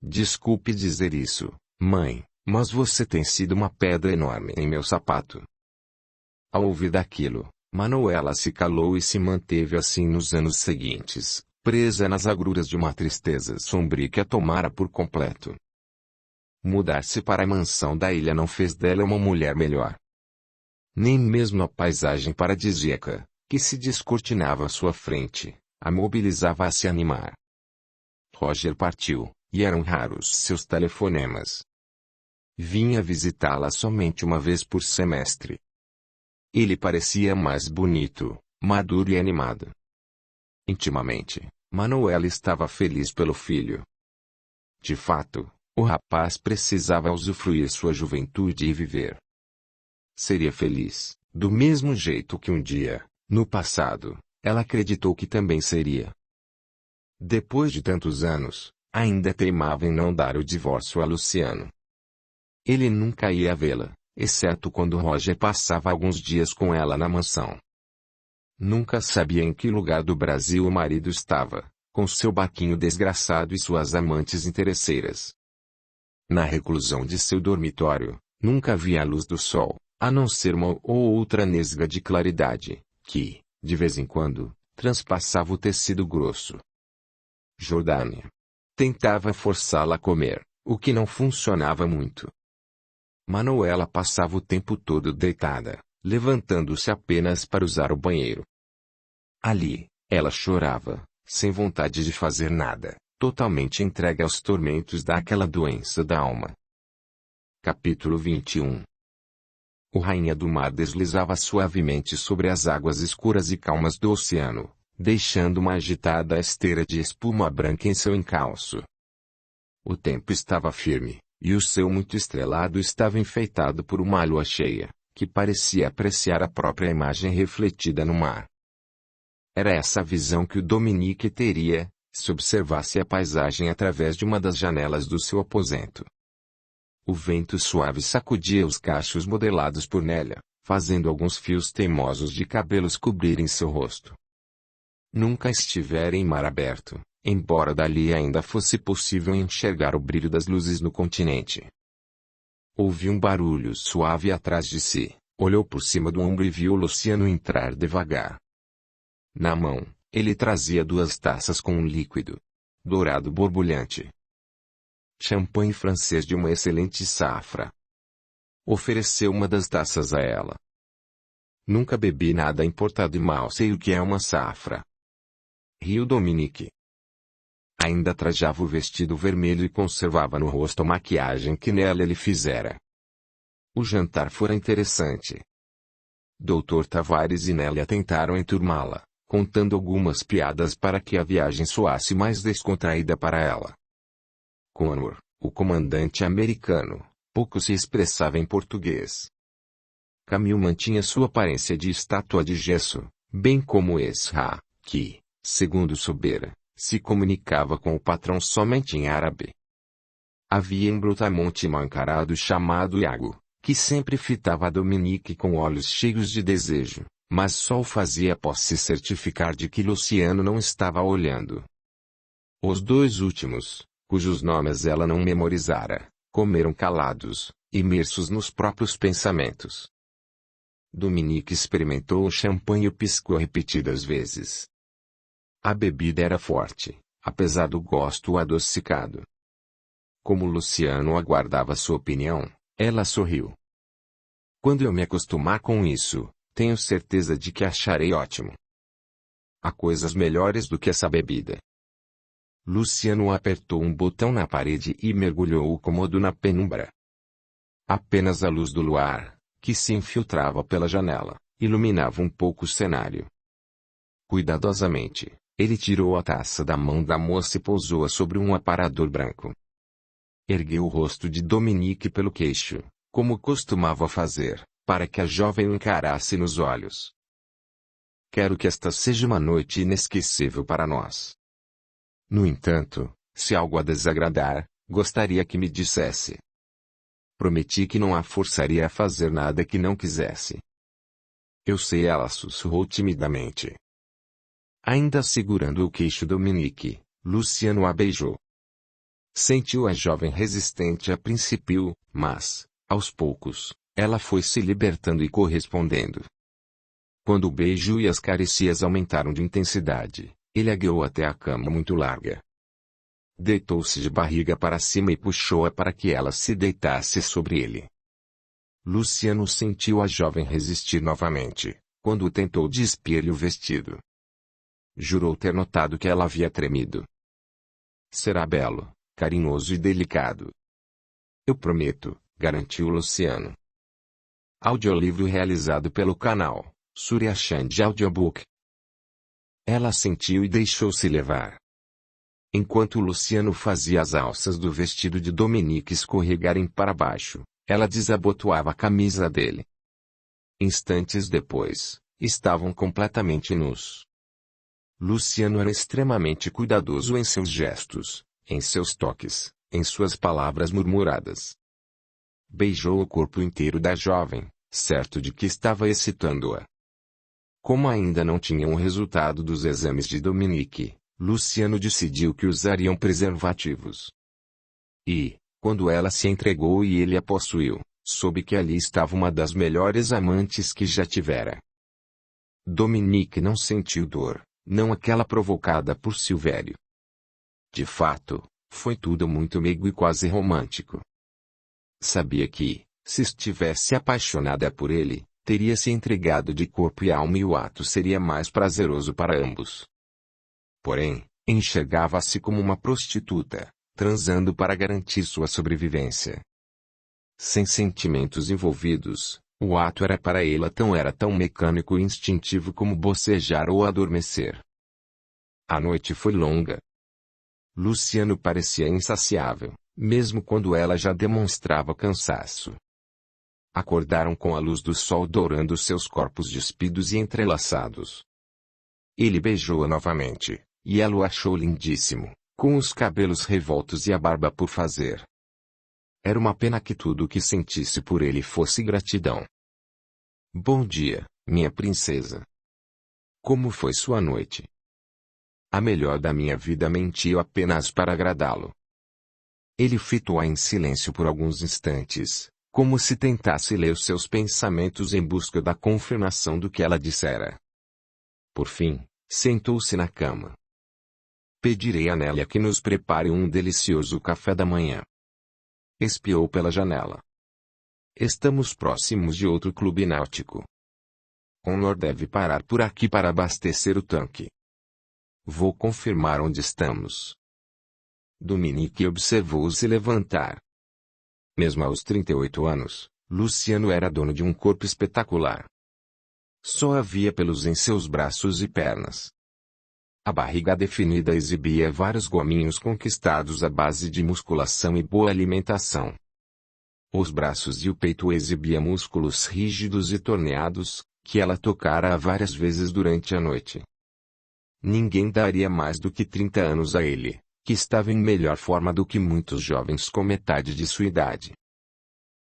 Desculpe dizer isso, mãe, mas você tem sido uma pedra enorme em meu sapato. Ao ouvir daquilo, Manuela se calou e se manteve assim nos anos seguintes, presa nas agruras de uma tristeza sombria que a tomara por completo. Mudar-se para a mansão da ilha não fez dela uma mulher melhor. Nem mesmo a paisagem paradisíaca, que se descortinava à sua frente, a mobilizava a se animar. Roger partiu, e eram raros seus telefonemas. Vinha visitá-la somente uma vez por semestre. Ele parecia mais bonito, maduro e animado. Intimamente, Manuela estava feliz pelo filho. De fato, o rapaz precisava usufruir sua juventude e viver. Seria feliz, do mesmo jeito que um dia, no passado, ela acreditou que também seria. Depois de tantos anos, ainda teimava em não dar o divórcio a Luciano. Ele nunca ia vê-la, exceto quando Roger passava alguns dias com ela na mansão. Nunca sabia em que lugar do Brasil o marido estava, com seu barquinho desgraçado e suas amantes interesseiras. Na reclusão de seu dormitório, nunca via a luz do sol, a não ser uma ou outra nesga de claridade, que, de vez em quando, transpassava o tecido grosso. Jordânia. Tentava forçá-la a comer, o que não funcionava muito. Manuela passava o tempo todo deitada, levantando-se apenas para usar o banheiro. Ali, ela chorava, sem vontade de fazer nada, totalmente entregue aos tormentos daquela doença da alma. Capítulo 21. O Rainha do Mar deslizava suavemente sobre as águas escuras e calmas do oceano, deixando uma agitada esteira de espuma branca em seu encalço. O tempo estava firme, e o céu muito estrelado estava enfeitado por uma lua cheia, que parecia apreciar a própria imagem refletida no mar. Era essa a visão que o Dominique teria, se observasse a paisagem através de uma das janelas do seu aposento. O vento suave sacudia os cachos modelados por Nélia, fazendo alguns fios teimosos de cabelos cobrirem seu rosto. Nunca estivera em mar aberto, embora dali ainda fosse possível enxergar o brilho das luzes no continente. Ouviu um barulho suave atrás de si, olhou por cima do ombro e viu Luciano entrar devagar. Na mão, ele trazia 2 taças com um líquido dourado borbulhante. Champanhe francês de uma excelente safra. Ofereceu uma das taças a ela. Nunca bebi nada importado e mal sei o que é uma safra. Riu Dominique. Ainda trajava o vestido vermelho e conservava no rosto a maquiagem que nela lhe fizera. O jantar fora interessante. Dr. Tavares e Nélia tentaram enturmá-la, contando algumas piadas para que a viagem soasse mais descontraída para ela. Connor, o comandante americano, pouco se expressava em português. Camille mantinha sua aparência de estátua de gesso, bem como Esra, que, segundo soubera, se comunicava com o patrão somente em árabe. Havia em Brutamonte mal encarado chamado Iago, que sempre fitava a Dominique com olhos cheios de desejo, mas só o fazia após se certificar de que Luciano não estava olhando. Os 2 últimos, cujos nomes ela não memorizara, comeram calados, imersos nos próprios pensamentos. Dominique experimentou o champanhe e piscou repetidas vezes. A bebida era forte, apesar do gosto adocicado. Como Luciano aguardava sua opinião, ela sorriu. Quando eu me acostumar com isso, tenho certeza de que acharei ótimo. Há coisas melhores do que essa bebida. Luciano apertou um botão na parede e mergulhou o cômodo na penumbra. Apenas a luz do luar, que se infiltrava pela janela, iluminava um pouco o cenário. Cuidadosamente, ele tirou a taça da mão da moça e pousou-a sobre um aparador branco. Ergueu o rosto de Dominique pelo queixo, como costumava fazer, para que a jovem o encarasse nos olhos. Quero que esta seja uma noite inesquecível para nós. No entanto, se algo a desagradar, gostaria que me dissesse. Prometi que não a forçaria a fazer nada que não quisesse. Eu sei, ela sussurrou timidamente. Ainda segurando o queixo Dominique, Luciano a beijou. Sentiu a jovem resistente a princípio, mas, aos poucos, ela foi se libertando e correspondendo. Quando o beijo e as carícias aumentaram de intensidade, ele a guiou até a cama muito larga. Deitou-se de barriga para cima e puxou-a para que ela se deitasse sobre ele. Luciano sentiu a jovem resistir novamente, quando tentou despir-lhe o vestido. Jurou ter notado que ela havia tremido. Será belo, carinhoso e delicado. Eu prometo, garantiu Luciano. Audiolivro realizado pelo canal Surya Chand Audiobook. Ela sentiu e deixou-se levar. Enquanto Luciano fazia as alças do vestido de Dominique escorregarem para baixo, ela desabotoava a camisa dele. Instantes depois, estavam completamente nus. Luciano era extremamente cuidadoso em seus gestos, em seus toques, em suas palavras murmuradas. Beijou o corpo inteiro da jovem, certo de que estava excitando-a. Como ainda não tinham o resultado dos exames de Dominique, Luciano decidiu que usariam preservativos. E, quando ela se entregou e ele a possuiu, soube que ali estava uma das melhores amantes que já tivera. Dominique não sentiu dor, não aquela provocada por Silvério. De fato, foi tudo muito meigo e quase romântico. Sabia que, se estivesse apaixonada por ele, teria se entregado de corpo e alma e o ato seria mais prazeroso para ambos. Porém, enxergava-se como uma prostituta, transando para garantir sua sobrevivência. Sem sentimentos envolvidos, o ato era tão mecânico e instintivo como bocejar ou adormecer. A noite foi longa. Luciano parecia insaciável, mesmo quando ela já demonstrava cansaço. Acordaram com a luz do sol dourando seus corpos despidos e entrelaçados. Ele beijou-a novamente, e ela o achou lindíssimo, com os cabelos revoltos e a barba por fazer. Era uma pena que tudo o que sentisse por ele fosse gratidão. Bom dia, minha princesa. Como foi sua noite? A melhor da minha vida, mentiu apenas para agradá-lo. Ele fitou-a em silêncio por alguns instantes, como se tentasse ler seus pensamentos em busca da confirmação do que ela dissera. Por fim, sentou-se na cama. Pedirei a Nélia que nos prepare um delicioso café da manhã. Espiou pela janela. Estamos próximos de outro clube náutico. Honor deve parar por aqui para abastecer o tanque. Vou confirmar onde estamos. Dominique observou-o se levantar. Mesmo aos 38 anos, Luciano era dono de um corpo espetacular. Só havia pelos em seus braços e pernas. A barriga definida exibia vários gominhos conquistados à base de musculação e boa alimentação. Os braços e o peito exibiam músculos rígidos e torneados, que ela tocara várias vezes durante a noite. Ninguém daria mais do que 30 anos a ele, que estava em melhor forma do que muitos jovens com metade de sua idade.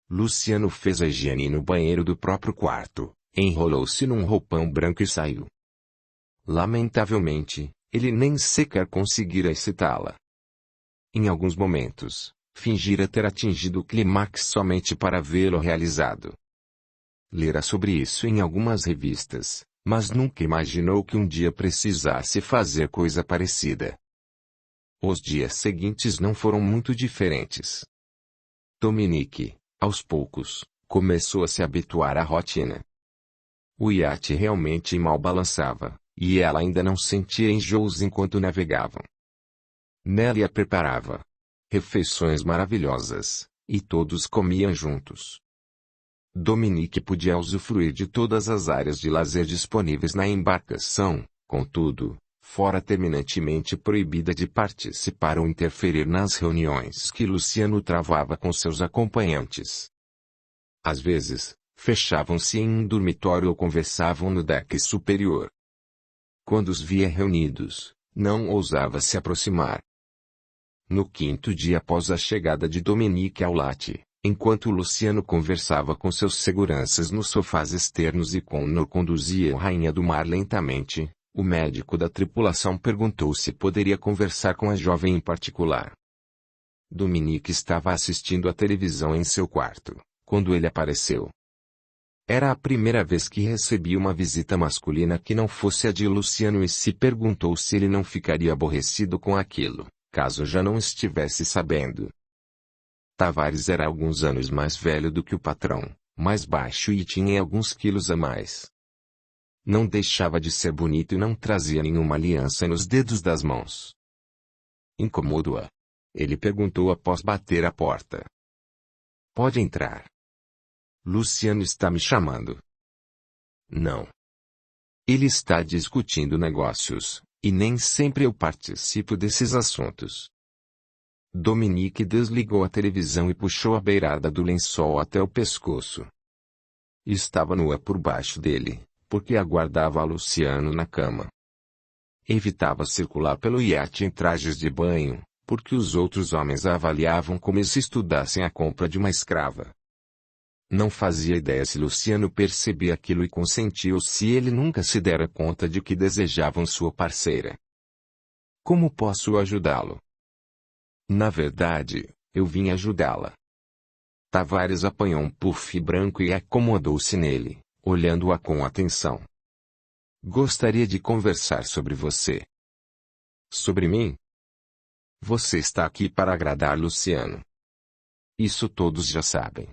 Luciano fez a higiene no banheiro do próprio quarto, enrolou-se num roupão branco e saiu. Lamentavelmente, ele nem sequer conseguira excitá-la. Em alguns momentos, fingira ter atingido o clímax somente para vê-lo realizado. Lera sobre isso em algumas revistas, mas nunca imaginou que um dia precisasse fazer coisa parecida. Os dias seguintes não foram muito diferentes. Dominique, aos poucos, começou a se habituar à rotina. O iate realmente mal balançava, e ela ainda não sentia enjoos enquanto navegavam. Nélia preparava refeições maravilhosas, e todos comiam juntos. Dominique podia usufruir de todas as áreas de lazer disponíveis na embarcação, contudo, fora terminantemente proibida de participar ou interferir nas reuniões que Luciano travava com seus acompanhantes. Às vezes, fechavam-se em um dormitório ou conversavam no deck superior. Quando os via reunidos, não ousava se aproximar. No quinto dia após a chegada de Dominique ao latte, enquanto Luciano conversava com seus seguranças nos sofás externos e Connor conduzia a Rainha do Mar lentamente, o médico da tripulação perguntou se poderia conversar com a jovem em particular. Dominique estava assistindo à televisão em seu quarto, quando ele apareceu. Era a primeira vez que recebia uma visita masculina que não fosse a de Luciano e se perguntou se ele não ficaria aborrecido com aquilo, caso já não estivesse sabendo. Tavares era alguns anos mais velho do que o patrão, mais baixo e tinha alguns quilos a mais. Não deixava de ser bonito e não trazia nenhuma aliança nos dedos das mãos. Incomodo-a? Ele perguntou após bater a porta. Pode entrar. Luciano está me chamando. Não. Ele está discutindo negócios, e nem sempre eu participo desses assuntos. Dominique desligou a televisão e puxou a beirada do lençol até o pescoço. Estava nua por baixo dele, porque aguardava a Luciano na cama. Evitava circular pelo iate em trajes de banho, porque os outros homens a avaliavam como se estudassem a compra de uma escrava. Não fazia ideia se Luciano percebia aquilo e consentia ou se ele nunca se dera conta de que desejavam sua parceira. Como posso ajudá-lo? Na verdade, eu vim ajudá-la. Tavares apanhou um puff branco e acomodou-se nele, olhando-a com atenção. Gostaria de conversar sobre você. Sobre mim? Você está aqui para agradar Luciano. Isso todos já sabem.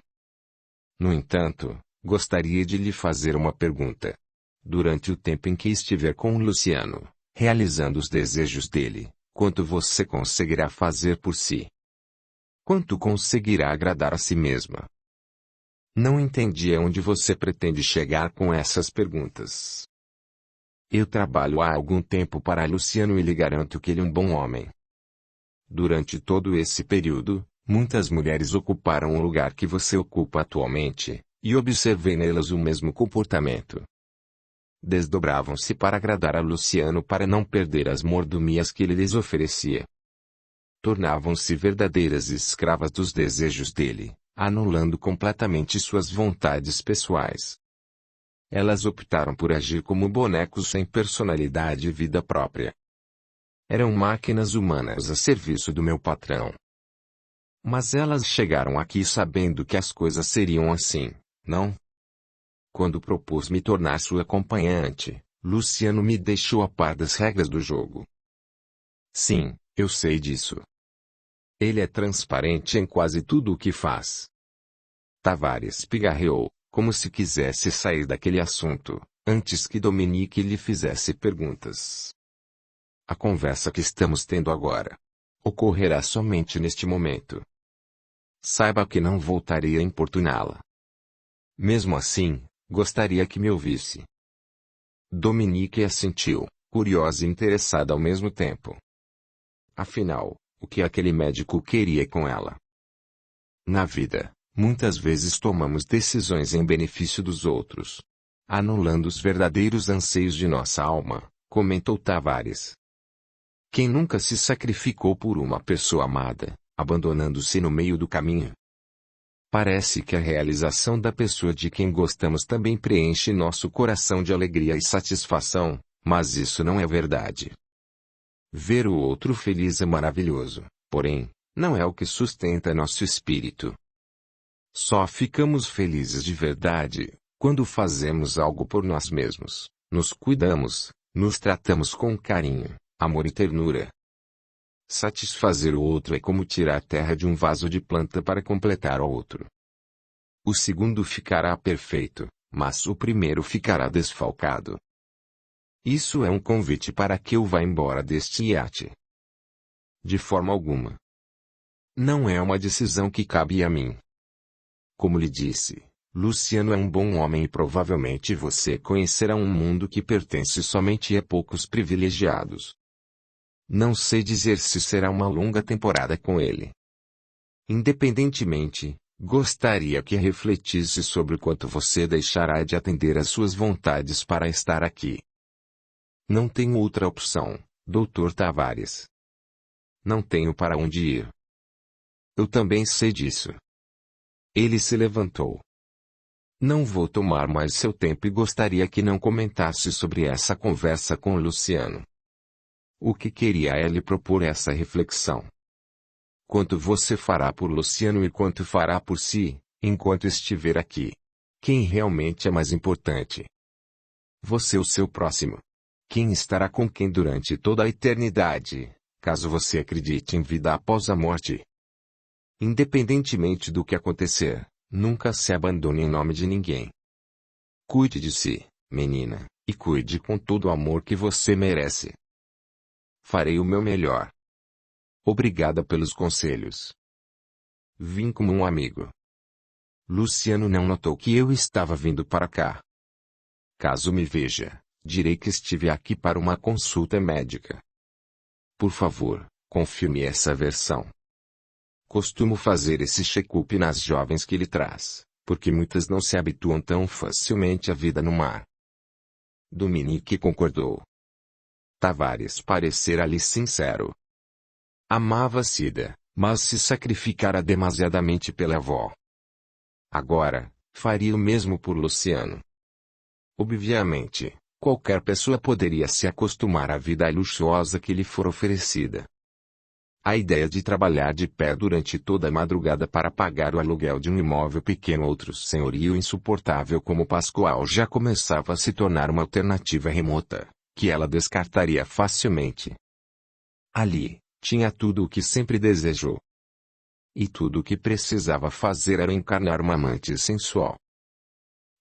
No entanto, gostaria de lhe fazer uma pergunta. Durante o tempo em que estiver com o Luciano, realizando os desejos dele, quanto você conseguirá fazer por si? Quanto conseguirá agradar a si mesma? Não entendi aonde você pretende chegar com essas perguntas. Eu trabalho há algum tempo para Luciano e lhe garanto que ele é um bom homem. Durante todo esse período, muitas mulheres ocuparam o lugar que você ocupa atualmente, e observei nelas o mesmo comportamento. Desdobravam-se para agradar a Luciano para não perder as mordomias que ele lhes oferecia. Tornavam-se verdadeiras escravas dos desejos dele, anulando completamente suas vontades pessoais. Elas optaram por agir como bonecos sem personalidade e vida própria. Eram máquinas humanas a serviço do meu patrão. Mas elas chegaram aqui sabendo que as coisas seriam assim, não? Quando propus me tornar sua acompanhante, Luciano me deixou a par das regras do jogo. Sim, eu sei disso. Ele é transparente em quase tudo o que faz. Tavares pigarreou, como se quisesse sair daquele assunto, antes que Dominique lhe fizesse perguntas. A conversa que estamos tendo agora ocorrerá somente neste momento. Saiba que não voltarei a importuná-la. Mesmo assim, gostaria que me ouvisse. Dominique assentiu, curiosa e interessada ao mesmo tempo. Afinal, o que aquele médico queria com ela? Na vida, muitas vezes tomamos decisões em benefício dos outros, anulando os verdadeiros anseios de nossa alma, comentou Tavares. Quem nunca se sacrificou por uma pessoa amada, abandonando-se no meio do caminho? Parece que a realização da pessoa de quem gostamos também preenche nosso coração de alegria e satisfação, mas isso não é verdade. Ver o outro feliz é maravilhoso, porém, não é o que sustenta nosso espírito. Só ficamos felizes de verdade quando fazemos algo por nós mesmos, nos cuidamos, nos tratamos com carinho, amor e ternura. Satisfazer o outro é como tirar terra de um vaso de planta para completar o outro. O segundo ficará perfeito, mas o primeiro ficará desfalcado. Isso é um convite para que eu vá embora deste iate. De forma alguma. Não é uma decisão que cabe a mim. Como lhe disse, Luciano é um bom homem e provavelmente você conhecerá um mundo que pertence somente a poucos privilegiados. Não sei dizer se será uma longa temporada com ele. Independentemente, gostaria que refletisse sobre o quanto você deixará de atender às suas vontades para estar aqui. Não tenho outra opção, Dr. Tavares. Não tenho para onde ir. Eu também sei disso. Ele se levantou. Não vou tomar mais seu tempo e gostaria que não comentasse sobre essa conversa com Luciano. O que queria é lhe propor essa reflexão. Quanto você fará por Luciano e quanto fará por si, enquanto estiver aqui? Quem realmente é mais importante? Você ou seu próximo? Quem estará com quem durante toda a eternidade, caso você acredite em vida após a morte? Independentemente do que acontecer, nunca se abandone em nome de ninguém. Cuide de si, menina, e cuide com todo o amor que você merece. Farei o meu melhor. Obrigada pelos conselhos. Vim como um amigo. Luciano não notou que eu estava vindo para cá. Caso me veja, direi que estive aqui para uma consulta médica. Por favor, confirme essa versão. Costumo fazer esse check-up nas jovens que ele traz, porque muitas não se habituam tão facilmente à vida no mar. Dominique concordou. Tavares parecera-lhe sincero. Amava Cida, mas se sacrificara demasiadamente pela avó. Agora, faria o mesmo por Luciano. Obviamente, qualquer pessoa poderia se acostumar à vida luxuosa que lhe for oferecida. A ideia de trabalhar de pé durante toda a madrugada para pagar o aluguel de um imóvel pequeno outro senhorio insuportável como Pascoal já começava a se tornar uma alternativa remota, que ela descartaria facilmente. Ali, tinha tudo o que sempre desejou. E tudo o que precisava fazer era encarnar uma amante sensual.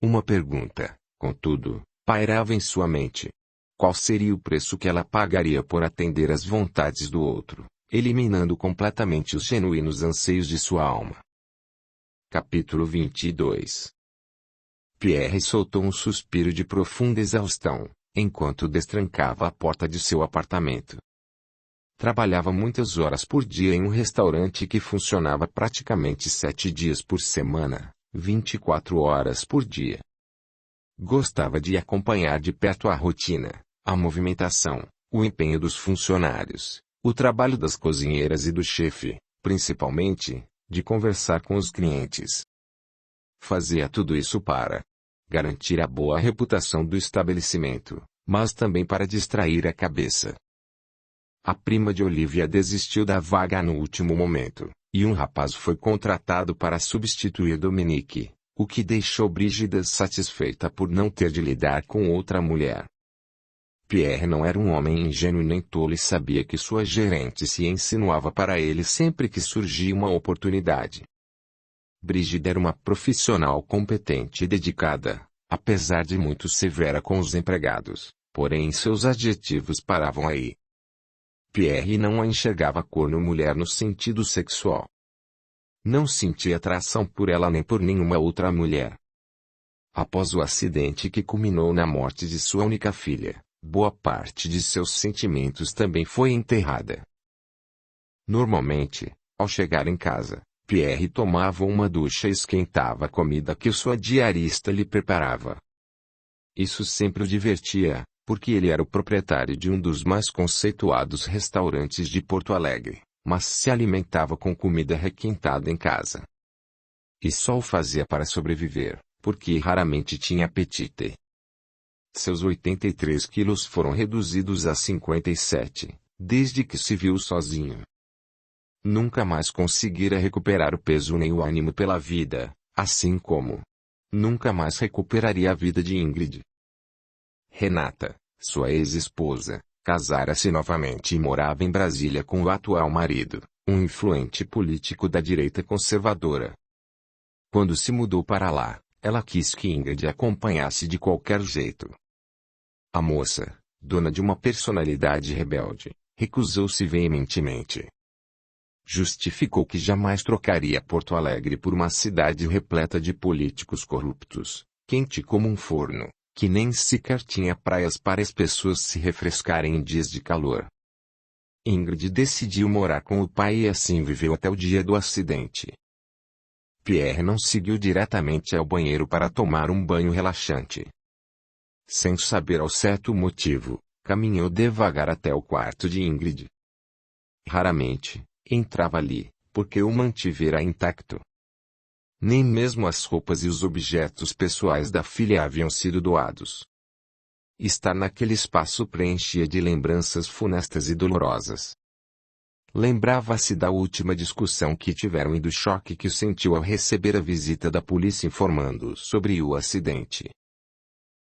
Uma pergunta, contudo, pairava em sua mente. Qual seria o preço que ela pagaria por atender às vontades do outro, eliminando completamente os genuínos anseios de sua alma? Capítulo 22. Pierre soltou um suspiro de profunda exaustão, enquanto destrancava a porta de seu apartamento. Trabalhava muitas horas por dia em um restaurante que funcionava praticamente 7 dias por semana, 24 horas por dia. Gostava de acompanhar de perto a rotina, a movimentação, o empenho dos funcionários, o trabalho das cozinheiras e do chefe, principalmente, de conversar com os clientes. Fazia tudo isso para garantir a boa reputação do estabelecimento, mas também para distrair a cabeça. A prima de Olivia desistiu da vaga no último momento, e um rapaz foi contratado para substituir Dominique, o que deixou Brígida satisfeita por não ter de lidar com outra mulher. Pierre não era um homem ingênuo nem tolo e sabia que sua gerente se insinuava para ele sempre que surgia uma oportunidade. Brígida era uma profissional competente e dedicada, apesar de muito severa com os empregados, porém seus adjetivos paravam aí. Pierre não a enxergava corno mulher no sentido sexual. Não sentia atração por ela nem por nenhuma outra mulher. Após o acidente que culminou na morte de sua única filha, boa parte de seus sentimentos também foi enterrada. Normalmente, ao chegar em casa, Pierre tomava uma ducha e esquentava a comida que sua diarista lhe preparava. Isso sempre o divertia, porque ele era o proprietário de um dos mais conceituados restaurantes de Porto Alegre, mas se alimentava com comida requentada em casa. E só o fazia para sobreviver, porque raramente tinha apetite. Seus 83 quilos foram reduzidos a 57, desde que se viu sozinho. Nunca mais conseguira recuperar o peso nem o ânimo pela vida, assim como nunca mais recuperaria a vida de Ingrid. Renata, sua ex-esposa, casara-se novamente e morava em Brasília com o atual marido, um influente político da direita conservadora. Quando se mudou para lá, ela quis que Ingrid a acompanhasse de qualquer jeito. A moça, dona de uma personalidade rebelde, recusou-se veementemente. Justificou que jamais trocaria Porto Alegre por uma cidade repleta de políticos corruptos, quente como um forno, que nem sequer tinha praias para as pessoas se refrescarem em dias de calor. Ingrid decidiu morar com o pai e assim viveu até o dia do acidente. Pierre não seguiu diretamente ao banheiro para tomar um banho relaxante. Sem saber ao certo o motivo, caminhou devagar até o quarto de Ingrid. Raramente, entrava ali, porque o mantivera intacto. Nem mesmo as roupas e os objetos pessoais da filha haviam sido doados. Estar naquele espaço preenchia de lembranças funestas e dolorosas. Lembrava-se da última discussão que tiveram e do choque que sentiu ao receber a visita da polícia informando sobre o acidente.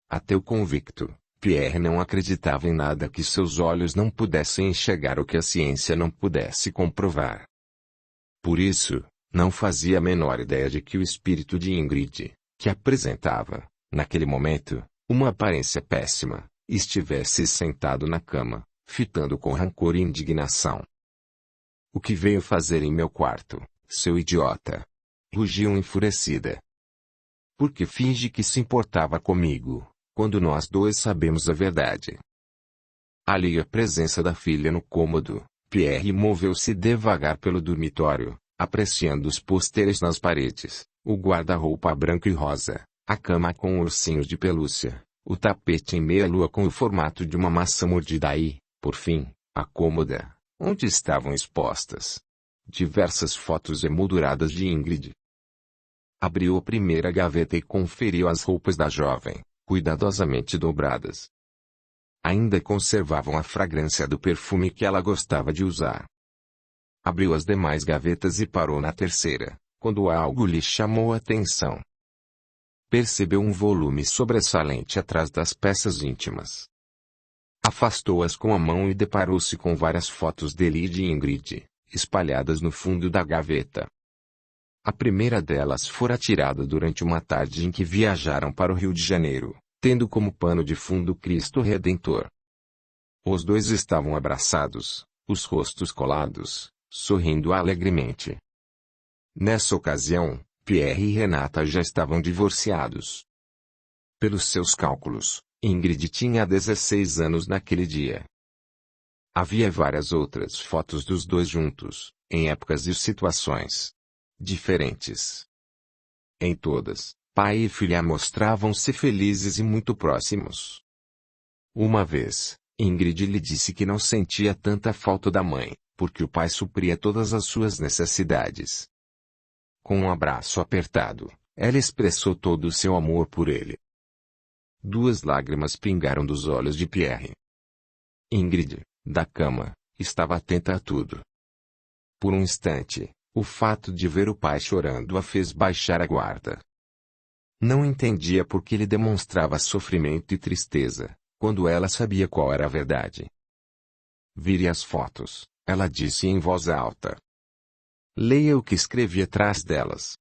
Ateu convicto, Pierre não acreditava em nada que seus olhos não pudessem enxergar ou que a ciência não pudesse comprovar. Por isso, não fazia a menor ideia de que o espírito de Ingrid, que apresentava, naquele momento, uma aparência péssima, estivesse sentado na cama, fitando com rancor e indignação. "O que veio fazer em meu quarto, seu idiota?" rugiu enfurecida. "Por que finge que se importava comigo, quando nós dois sabemos a verdade?" Ali a presença da filha no cômodo, Pierre moveu-se devagar pelo dormitório, apreciando os pôsteres nas paredes, o guarda-roupa branco e rosa, a cama com ursinhos de pelúcia, o tapete em meia-lua com o formato de uma maçã mordida e, por fim, a cômoda, onde estavam expostas diversas fotos emolduradas de Ingrid. Abriu a primeira gaveta e conferiu as roupas da jovem, cuidadosamente dobradas. Ainda conservavam a fragrância do perfume que ela gostava de usar. Abriu as demais gavetas e parou na terceira, quando algo lhe chamou a atenção. Percebeu um volume sobressalente atrás das peças íntimas. Afastou-as com a mão e deparou-se com várias fotos dele e de Ingrid, espalhadas no fundo da gaveta. A primeira delas fora tirada durante uma tarde em que viajaram para o Rio de Janeiro, tendo como pano de fundo Cristo Redentor. Os dois estavam abraçados, os rostos colados, sorrindo alegremente. Nessa ocasião, Pierre e Renata já estavam divorciados. Pelos seus cálculos, Ingrid tinha 16 anos naquele dia. Havia várias outras fotos dos dois juntos, em épocas e situações diferentes. Em todas, pai e filha mostravam-se felizes e muito próximos. Uma vez, Ingrid lhe disse que não sentia tanta falta da mãe, porque o pai supria todas as suas necessidades. Com um abraço apertado, ela expressou todo o seu amor por ele. 2 lágrimas pingaram dos olhos de Pierre. Ingrid, da cama, estava atenta a tudo. Por um instante, o fato de ver o pai chorando a fez baixar a guarda. Não entendia por que ele demonstrava sofrimento e tristeza, quando ela sabia qual era a verdade. "Vire as fotos", ela disse em voz alta. "Leia o que escrevi atrás delas."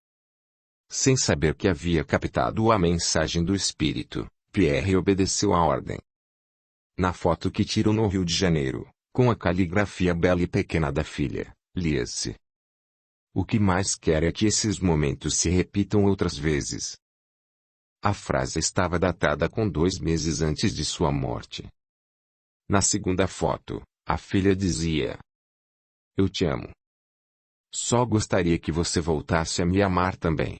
Sem saber que havia captado a mensagem do espírito, Pierre obedeceu à ordem. Na foto que tirou no Rio de Janeiro, com a caligrafia bela e pequena da filha, lia-se: "O que mais quero é que esses momentos se repitam outras vezes." A frase estava datada com 2 meses antes de sua morte. Na segunda foto, a filha dizia: "Eu te amo. Só gostaria que você voltasse a me amar também."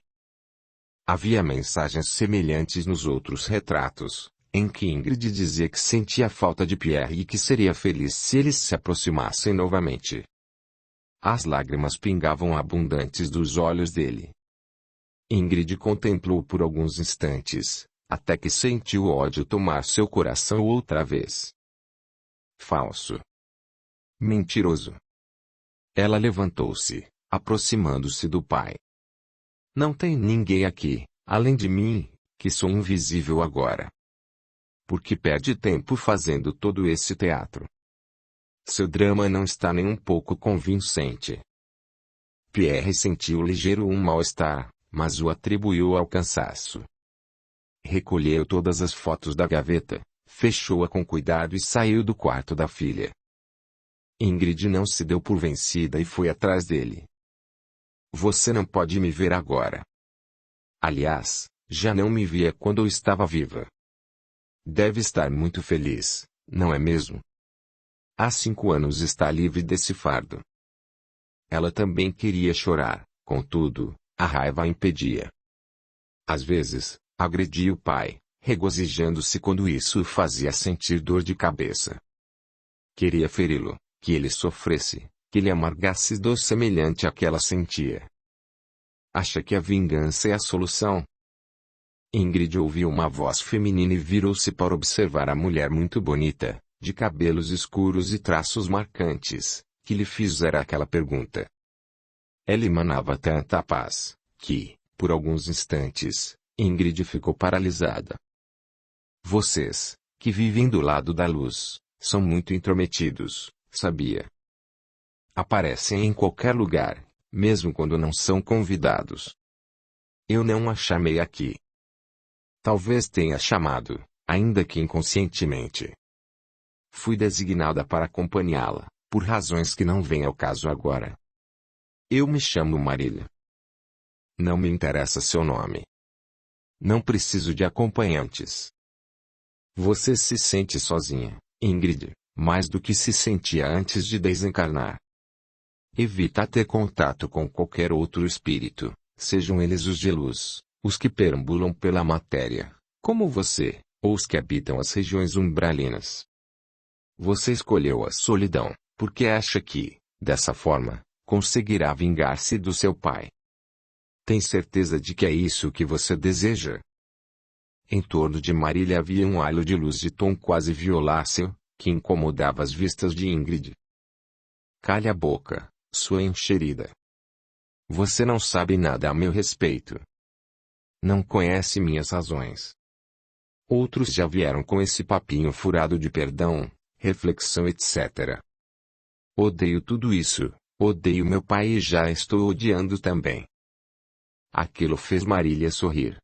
Havia mensagens semelhantes nos outros retratos, em que Ingrid dizia que sentia falta de Pierre e que seria feliz se eles se aproximassem novamente. As lágrimas pingavam abundantes dos olhos dele. Ingrid contemplou por alguns instantes, até que sentiu o ódio tomar seu coração outra vez. Falso. Mentiroso. Ela levantou-se, aproximando-se do pai. "Não tem ninguém aqui, além de mim, que sou invisível agora. Por que perde tempo fazendo todo esse teatro? Seu drama não está nem um pouco convincente." Pierre sentiu ligeiro mal-estar, mas o atribuiu ao cansaço. Recolheu todas as fotos da gaveta, fechou-a com cuidado e saiu do quarto da filha. Ingrid não se deu por vencida e foi atrás dele. Você não pode me ver agora. Aliás, já não me via quando eu estava viva. Deve estar muito feliz, não é mesmo? Há 5 anos está livre desse fardo. Ela também queria chorar, contudo, a raiva a impedia. Às vezes, agredia o pai, regozijando-se quando isso o fazia sentir dor de cabeça. Queria feri-lo, que ele sofresse, que lhe amargasse dor semelhante à que ela sentia. Acha que a vingança é a solução? Ingrid ouviu uma voz feminina e virou-se para observar a mulher muito bonita, de cabelos escuros e traços marcantes, que lhe fizera aquela pergunta. Ela emanava tanta paz, que, por alguns instantes, Ingrid ficou paralisada. Vocês, que vivem do lado da luz, são muito intrometidos, sabia? Aparecem em qualquer lugar, mesmo quando não são convidados. Eu não a chamei aqui. Talvez tenha chamado, ainda que inconscientemente. Fui designada para acompanhá-la, por razões que não vêm ao caso agora. Eu me chamo Marília. Não me interessa seu nome. Não preciso de acompanhantes. Você se sente sozinha, Ingrid, mais do que se sentia antes de desencarnar. Evita ter contato com qualquer outro espírito, sejam eles os de luz, os que perambulam pela matéria, como você, ou os que habitam as regiões umbralinas. Você escolheu a solidão, porque acha que, dessa forma, conseguirá vingar-se do seu pai. Tem certeza de que é isso que você deseja? Em torno de Marília havia um halo de luz de tom quase violáceo, que incomodava as vistas de Ingrid. Calhe a boca, sua enxerida. Você não sabe nada a meu respeito. Não conhece minhas razões. Outros já vieram com esse papinho furado de perdão, reflexão etc. Odeio tudo isso, odeio meu pai e já estou odiando também. Aquilo fez Marília sorrir.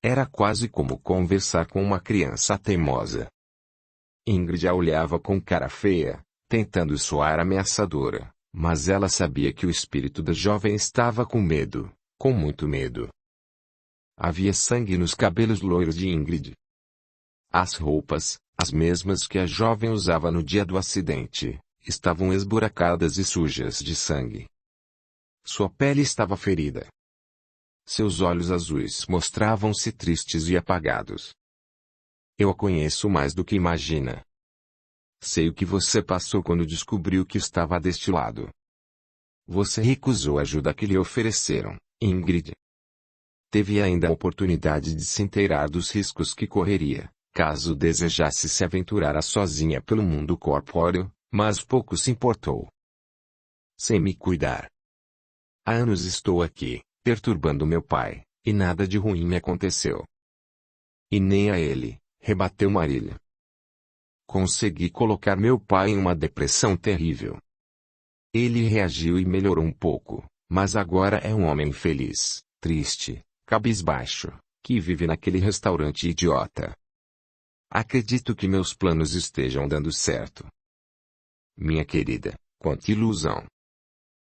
Era quase como conversar com uma criança teimosa. Ingrid a olhava com cara feia, tentando soar ameaçadora, mas ela sabia que o espírito da jovem estava com medo, com muito medo. Havia sangue nos cabelos loiros de Ingrid. As roupas, as mesmas que a jovem usava no dia do acidente, estavam esburacadas e sujas de sangue. Sua pele estava ferida. Seus olhos azuis mostravam-se tristes e apagados. Eu a conheço mais do que imagina. Sei o que você passou quando descobriu que estava deste lado. Você recusou a ajuda que lhe ofereceram, Ingrid. Teve ainda a oportunidade de se inteirar dos riscos que correria, caso desejasse se aventurar sozinha pelo mundo corpóreo, mas pouco se importou. Sem me cuidar. Há anos estou aqui, perturbando meu pai, e nada de ruim me aconteceu. E nem a ele, rebateu Marília. Consegui colocar meu pai em uma depressão terrível. Ele reagiu e melhorou um pouco, mas agora é um homem infeliz, triste, cabisbaixo, que vive naquele restaurante idiota. Acredito que meus planos estejam dando certo. Minha querida, quanta ilusão.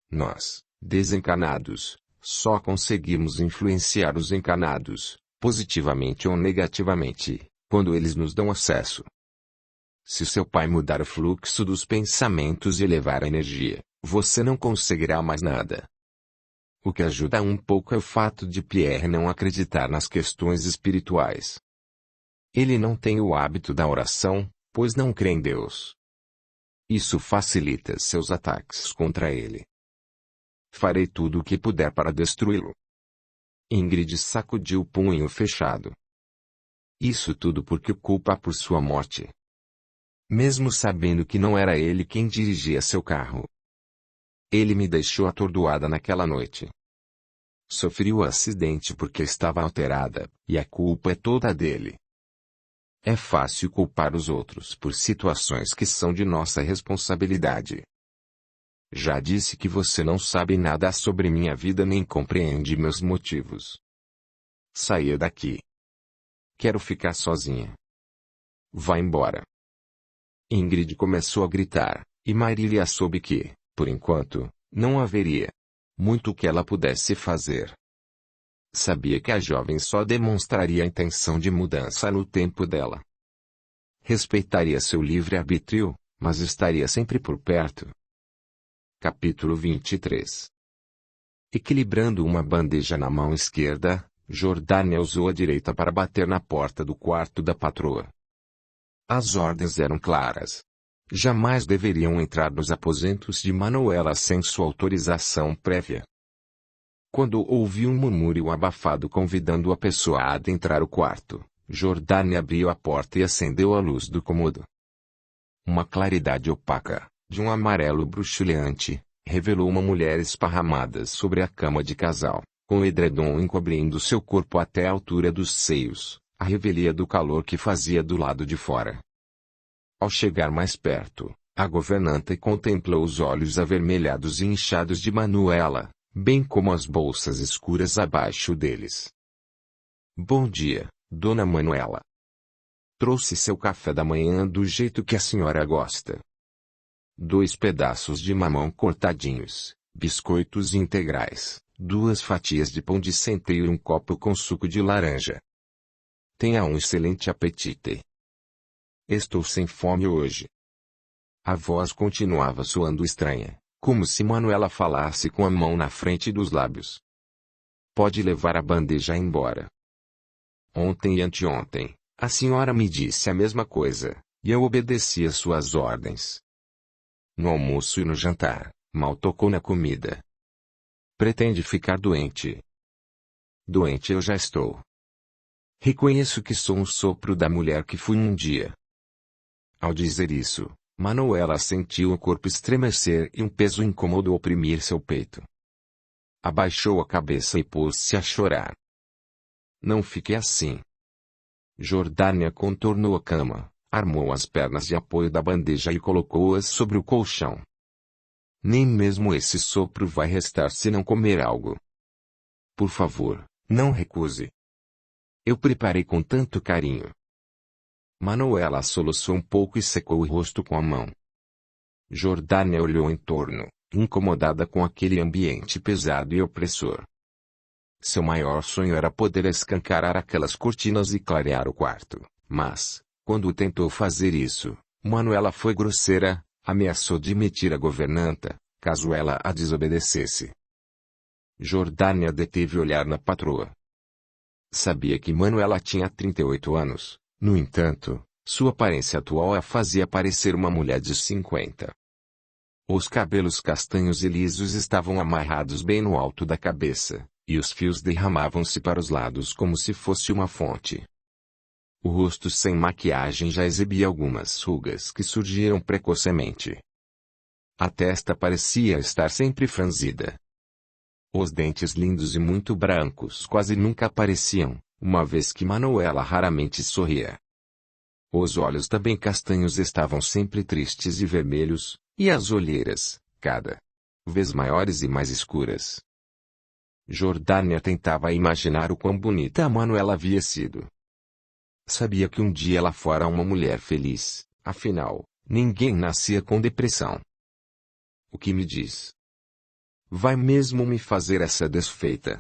Nós, desencarnados, só conseguimos influenciar os encarnados, positivamente ou negativamente, quando eles nos dão acesso. Se seu pai mudar o fluxo dos pensamentos e elevar a energia, você não conseguirá mais nada. O que ajuda um pouco é o fato de Pierre não acreditar nas questões espirituais. Ele não tem o hábito da oração, pois não crê em Deus. Isso facilita seus ataques contra ele. Farei tudo o que puder para destruí-lo. Ingrid sacudiu o punho fechado. Isso tudo porque o culpa por sua morte. Mesmo sabendo que não era ele quem dirigia seu carro. Ele me deixou atordoada naquela noite. Sofri o acidente porque estava alterada, e a culpa é toda dele. É fácil culpar os outros por situações que são de nossa responsabilidade. Já disse que você não sabe nada sobre minha vida nem compreende meus motivos. Saia daqui. Quero ficar sozinha. Vá embora. Ingrid começou a gritar, e Marília soube que, por enquanto, não haveria muito que ela pudesse fazer. Sabia que a jovem só demonstraria a intenção de mudança no tempo dela. Respeitaria seu livre-arbítrio, mas estaria sempre por perto. Capítulo 23. Equilibrando uma bandeja na mão esquerda, Jordânia usou a direita para bater na porta do quarto da patroa. As ordens eram claras. Jamais deveriam entrar nos aposentos de Manuela sem sua autorização prévia. Quando ouviu um murmúrio abafado convidando a pessoa a adentrar o quarto, Jordânia abriu a porta e acendeu a luz do cômodo. Uma claridade opaca, de um amarelo bruxuleante, revelou uma mulher esparramada sobre a cama de casal, com o edredom encobrindo seu corpo até a altura dos seios, a revelia do calor que fazia do lado de fora. Ao chegar mais perto, a governanta contemplou os olhos avermelhados e inchados de Manuela, bem como as bolsas escuras abaixo deles. Bom dia, Dona Manuela. Trouxe seu café da manhã do jeito que a senhora gosta. 2 pedaços de mamão cortadinhos, biscoitos integrais, 2 fatias de pão de centeio e um copo com suco de laranja. Tenha um excelente apetite. Estou sem fome hoje. A voz continuava soando estranha, como se Manuela falasse com a mão na frente dos lábios. Pode levar a bandeja embora. Ontem e anteontem, a senhora me disse a mesma coisa, e eu obedeci às suas ordens. No almoço e no jantar, mal tocou na comida. Pretende ficar doente? Doente eu já estou. Reconheço que sou um sopro da mulher que fui um dia. Ao dizer isso, Manuela sentiu o corpo estremecer e um peso incômodo oprimir seu peito. Abaixou a cabeça e pôs-se a chorar. Não fique assim. Jordânia contornou a cama, armou as pernas de apoio da bandeja e colocou-as sobre o colchão. Nem mesmo esse sopro vai restar se não comer algo. Por favor, não recuse. Eu preparei com tanto carinho. Manuela soluçou um pouco e secou o rosto com a mão. Jordânia olhou em torno, incomodada com aquele ambiente pesado e opressor. Seu maior sonho era poder escancarar aquelas cortinas e clarear o quarto, mas, quando tentou fazer isso, Manuela foi grosseira, ameaçou demitir a governanta, caso ela a desobedecesse. Jordânia deteve o olhar na patroa. Sabia que Manuela tinha 38 anos. No entanto, sua aparência atual a fazia parecer uma mulher de 50. Os cabelos castanhos e lisos estavam amarrados bem no alto da cabeça, e os fios derramavam-se para os lados como se fosse uma fonte. O rosto sem maquiagem já exibia algumas rugas que surgiram precocemente. A testa parecia estar sempre franzida. Os dentes lindos e muito brancos quase nunca apareciam, uma vez que Manuela raramente sorria. Os olhos também castanhos estavam sempre tristes e vermelhos, e as olheiras, cada vez maiores e mais escuras. Jordânia tentava imaginar o quão bonita a Manuela havia sido. Sabia que um dia ela fora uma mulher feliz, afinal, ninguém nascia com depressão. O que me diz? Vai mesmo me fazer essa desfeita?